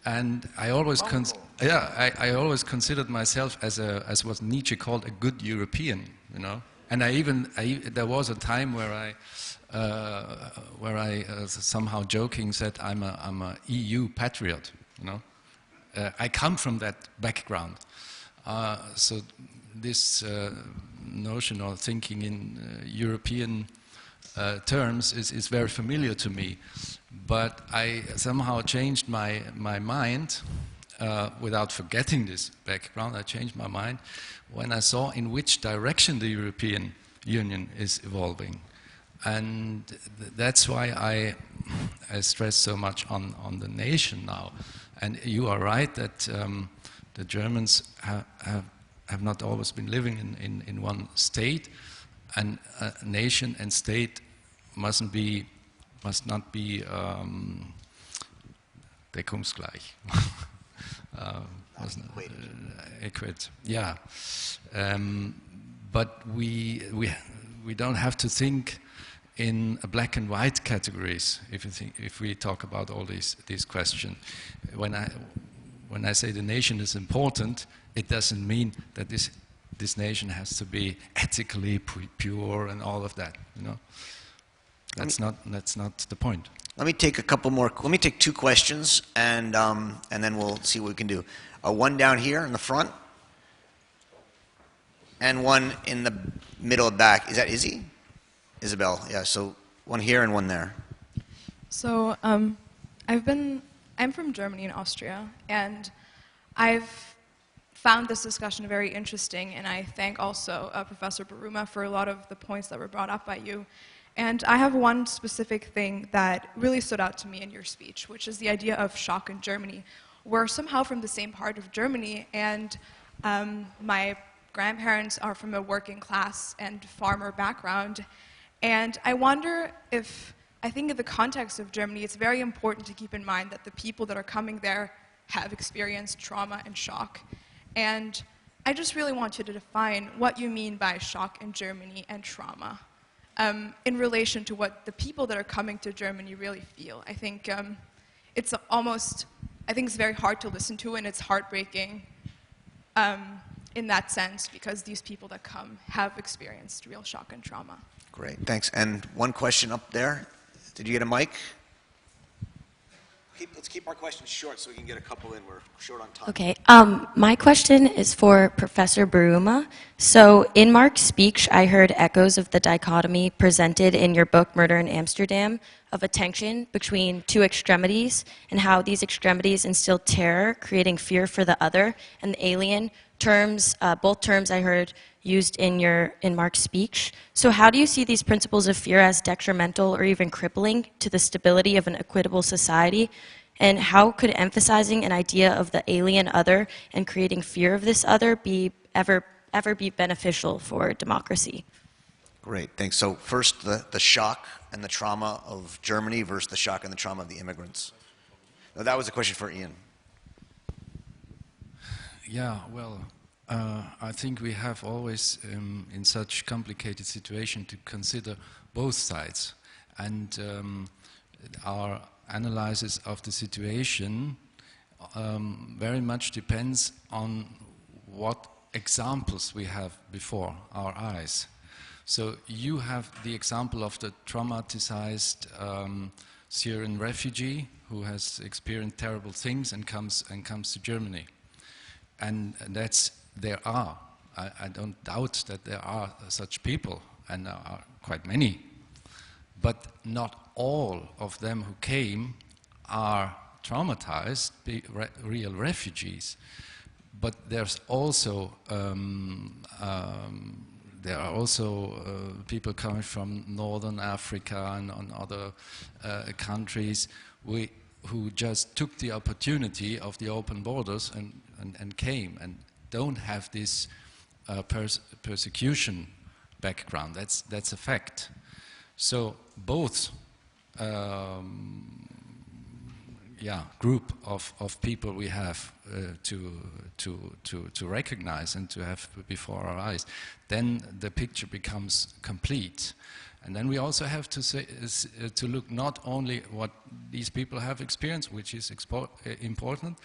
B: And I always, I always considered myself as what Nietzsche called a good European, you know. And there was a time where I somehow joking said I'm a EU patriot, you know. I come from that background, so this notion or thinking in European terms is very familiar to me. But I somehow changed my mind without forgetting this background. I changed my mind when I saw in which direction the European Union is evolving. And that's why I stress so much on the nation now. And you are right that the Germans have not always been living in one state, and nation and state must not be deckungsgleich. Equate. Yeah. But we don't have to think in black and white categories if we talk about all these questions. When I say the nation is important, it doesn't mean that this nation has to be ethically pure and all of that. You know, that's not the point.
A: Let me take a couple more. Let me take two questions, and then we'll see what we can do. One down here in the front, and one in the middle back. Is that Izzy? Isabel, yeah. So one here and one there.
E: So I'm from Germany and Austria, and I've found this discussion very interesting, and I thank also Professor Buruma for a lot of the points that were brought up by you. And I have one specific thing that really stood out to me in your speech, which is the idea of shock in Germany. We're somehow from the same part of Germany, and my grandparents are from a working class and farmer background. And I wonder if, I think in the context of Germany, it's very important to keep in mind that the people that are coming there have experienced trauma and shock. And I just really want you to define what you mean by shock in Germany and trauma in relation to what the people that are coming to Germany really feel. I think it's very hard to listen to, and it's heartbreaking in that sense, because these people that come have experienced real shock and trauma.
A: Great, thanks. And one question up there. Did you get a mic? Let's keep our questions short so we can get a couple in. We're short on time.
F: Okay. My question is for Professor Buruma. So in Marc's speech, I heard echoes of the dichotomy presented in your book, Murder in Amsterdam, of a tension between two extremities and how these extremities instill terror, creating fear for the other and the alien. Both terms I heard used in Marc's speech. So how do you see these principles of fear as detrimental or even crippling to the stability of an equitable society? And how could emphasizing an idea of the alien other and creating fear of this other ever be beneficial for democracy?
A: Great, thanks. So first, the shock and the trauma of Germany versus the shock and the trauma of the immigrants. No, that was a question for Ian.
B: Yeah, well, I think we have always, in such complicated situation, to consider both sides. And our analysis of the situation very much depends on what examples we have before our eyes. So you have the example of the traumatized Syrian refugee who has experienced terrible things and comes to Germany. And there are, I don't doubt that there are such people, and there are quite many, but not all of them who came are traumatized, real refugees. But there's also, there are also people coming from Northern Africa and on other countries who just took the opportunity of the open borders and came and don't have this persecution background. That's a fact. So both group of people we have to recognize and to have before our eyes, then the picture becomes complete. And then we also have to look not only what these people have experienced, which is important,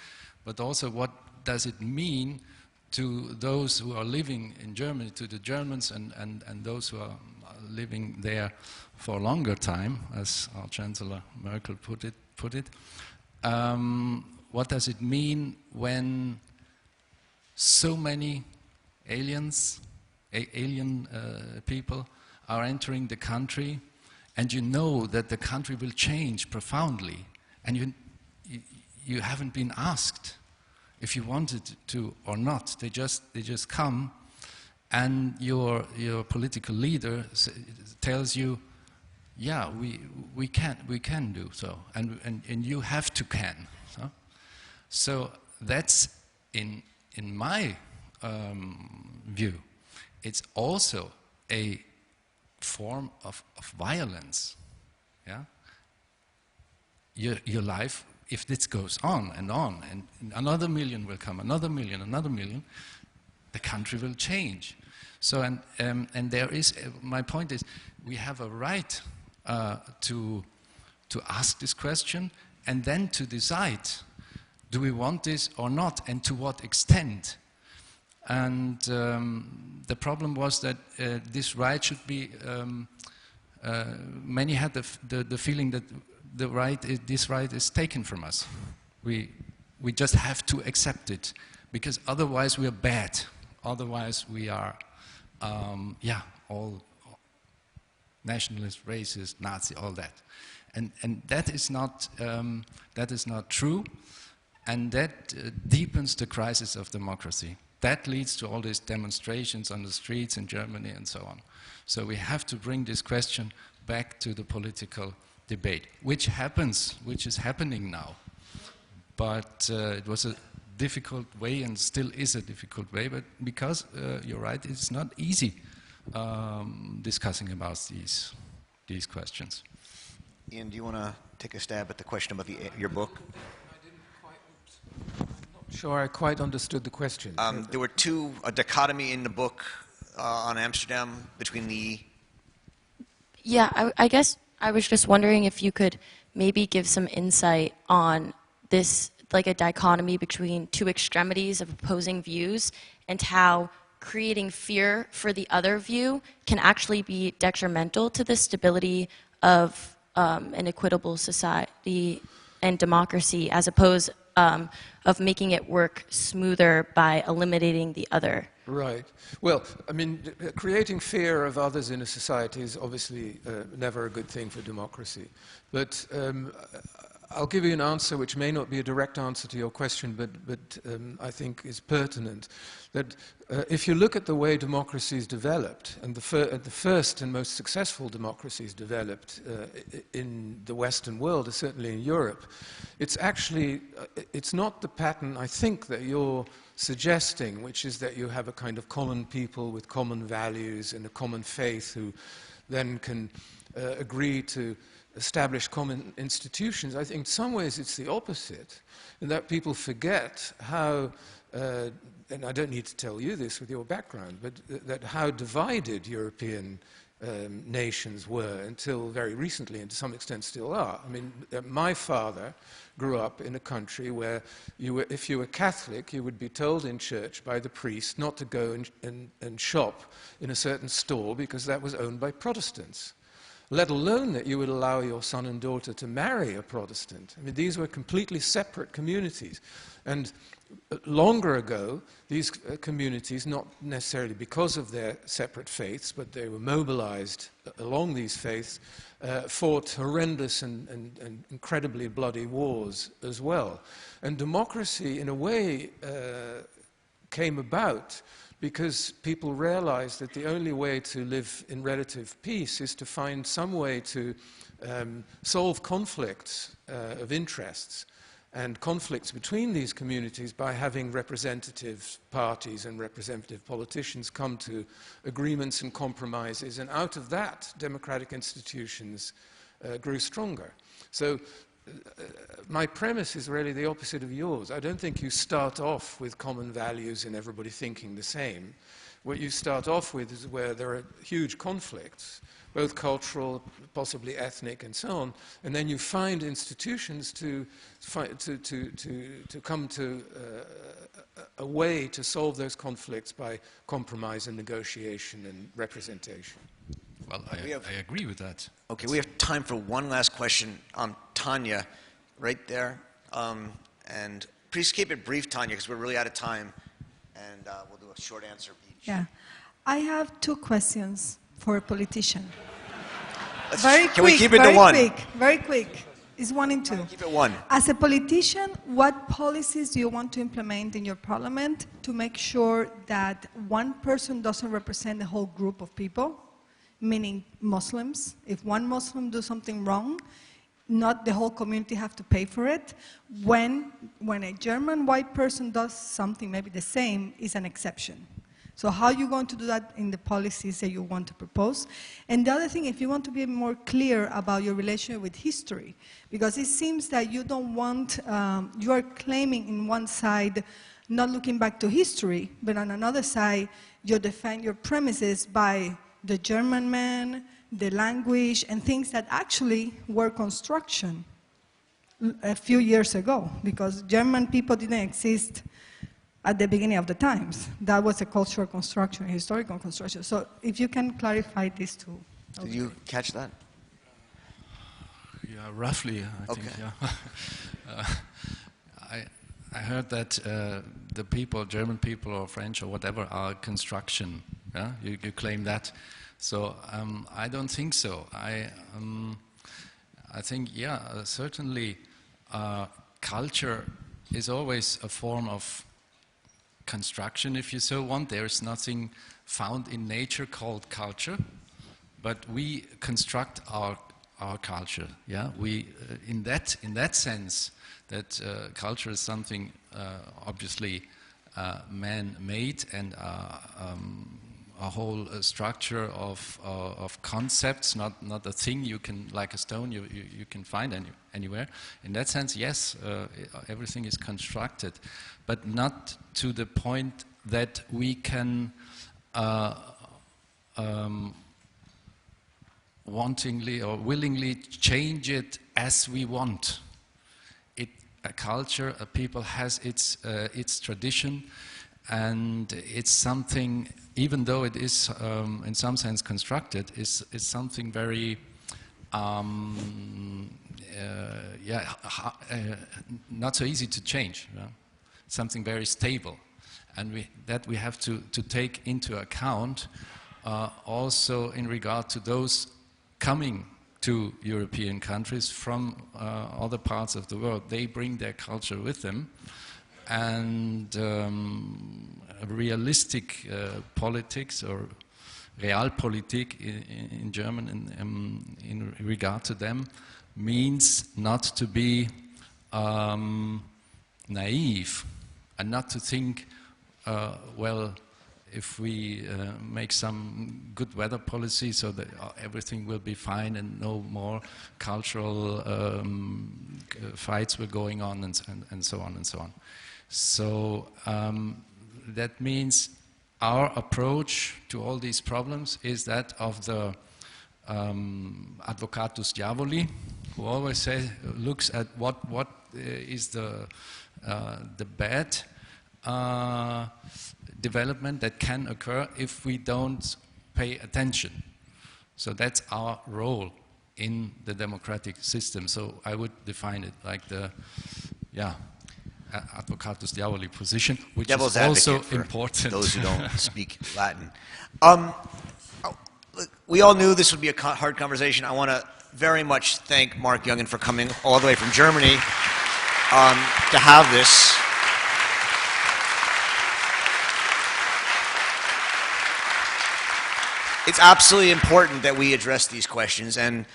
B: but also what does it mean to those who are living in Germany, to the Germans and those who are living there for a longer time, as our Chancellor Merkel put it. What does it mean when so many alien people are entering the country, and you know that the country will change profoundly, and you haven't been asked if you wanted to or not. They just come, and your political leader tells you, yeah, we can do so, and you have to can. So that's in my view, it's also a form of violence. Yeah, your life, if this goes on, and another million will come, another million, the country will change. So and there is, my point is, we have a right to ask this question and then to decide, do we want this or not, and to what extent? And the problem was that this right should be, many had the feeling that this right is taken from us. We just have to accept it, because otherwise we are bad. Otherwise we are, all nationalist, racist, Nazi, all that. And that is not true, and that deepens the crisis of democracy. That leads to all these demonstrations on the streets in Germany and so on. So we have to bring this question back to the political debate, which is happening now. But it was a difficult way and still is a difficult way, but because you're right, it's not easy discussing about these questions.
A: Ian, do you want to take a stab at the question about your book?
C: I'm not sure I quite understood the question.
A: There were a dichotomy in the book on Amsterdam between the...
F: Yeah, I guess I was just wondering if you could maybe give some insight on this, like a dichotomy between two extremities of opposing views, and how creating fear for the other view can actually be detrimental to the stability of an equitable society and democracy, as opposed of making it work smoother by eliminating the other.
C: Right. Well, I mean, creating fear of others in a society is obviously never a good thing for democracy. But I'll give you an answer which may not be a direct answer to your question, but I think is pertinent. That if you look at the way democracies developed, and the first and most successful democracies developed in the Western world, or certainly in Europe, it's actually, it's not the pattern, I think, that you're suggesting, which is that you have a kind of common people with common values and a common faith who then can agree to establish common institutions. I think in some ways it's the opposite, in that people forget how, and I don't need to tell you this with your background, but that how divided European nations were until very recently, and to some extent still are. I mean, my father grew up in a country where if you were Catholic, you would be told in church by the priest not to go and shop in a certain store because that was owned by Protestants, let alone that you would allow your son and daughter to marry a Protestant. I mean, these were completely separate communities. And longer ago, these communities, not necessarily because of their separate faiths, but they were mobilized along these faiths, fought horrendous and incredibly bloody wars as well. And democracy, in a way, came about because people realized that the only way to live in relative peace is to find some way to solve conflicts of interests and conflicts between these communities by having representative parties and representative politicians come to agreements and compromises, and out of that, democratic institutions grew stronger. So my premise is really the opposite of yours. I don't think you start off with common values and everybody thinking the same. What you start off with is where there are huge conflicts, both cultural, possibly ethnic, and so on, and then you find institutions to come to a way to solve those conflicts by compromise and negotiation and representation.
B: Well, I agree with that.
A: Okay, we have time for one last question. Tanya, right there. And please keep it brief, Tanya, because we're really out of time. And we'll do a short answer each.
G: Yeah. I have two questions for a politician.
A: Can we keep it to one?
G: Very quick. It's 1 and 2.
A: Keep it one.
G: As a politician, what policies do you want to implement in your parliament to make sure that one person doesn't represent the whole group of people? Meaning Muslims. If one Muslim does something wrong, not the whole community have to pay for it. When a German white person does something maybe the same, is an exception. So how are you going to do that in the policies that you want to propose? And the other thing, if you want to be more clear about your relationship with history, because it seems that you don't want, you are claiming in one side not looking back to history, but on another side, you defend your premises by the German man, the language, and things that actually were construction a few years ago, because German people didn't exist at the beginning of the times. That was a cultural construction, a historical construction. So if you can clarify these two.
A: Did you catch that?
B: Yeah, roughly, I think, yeah. I heard that the people, German people or French or whatever, are construction. Yeah? You claim that. So I don't think so. I think, yeah, certainly culture is always a form of construction, if you so want. There is nothing found in nature called culture, but we construct our our culture. Yeah, we in that sense that culture is something obviously man-made and a whole structure of concepts, not a thing you can, like a stone, you can find anywhere. In that sense, yes, everything is constructed, but not to the point that we can wantingly or willingly change it as we want. A culture, a people has its tradition, and it's something, even though it is in some sense constructed, is something very not so easy to change. Yeah? Something very stable, and that we have to take into account also in regard to those coming to European countries from other parts of the world. They bring their culture with them, and realistic politics, or Realpolitik in German, in regard to them, means not to be naive and not to think, well, if we make some good weather policy so that everything will be fine and no more cultural fights were going on, and so on and so on. So that means our approach to all these problems is that of the advocatus diaboli, who always looks at what is the bad development that can occur if we don't pay attention. So that's our role in the democratic system. So I would define it like the, advocatus diaboli position, which
A: Devil's
B: is also
A: advocate for
B: important.
A: those who don't speak Latin. Look, we all knew this would be a hard conversation. I want to very much thank Marc Jongen for coming all the way from Germany to have this. It's absolutely important that we address these questions, and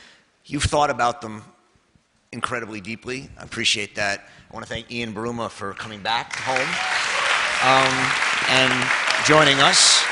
A: you've thought about them incredibly deeply. I appreciate that. I want to thank Ian Buruma for coming back home and joining us.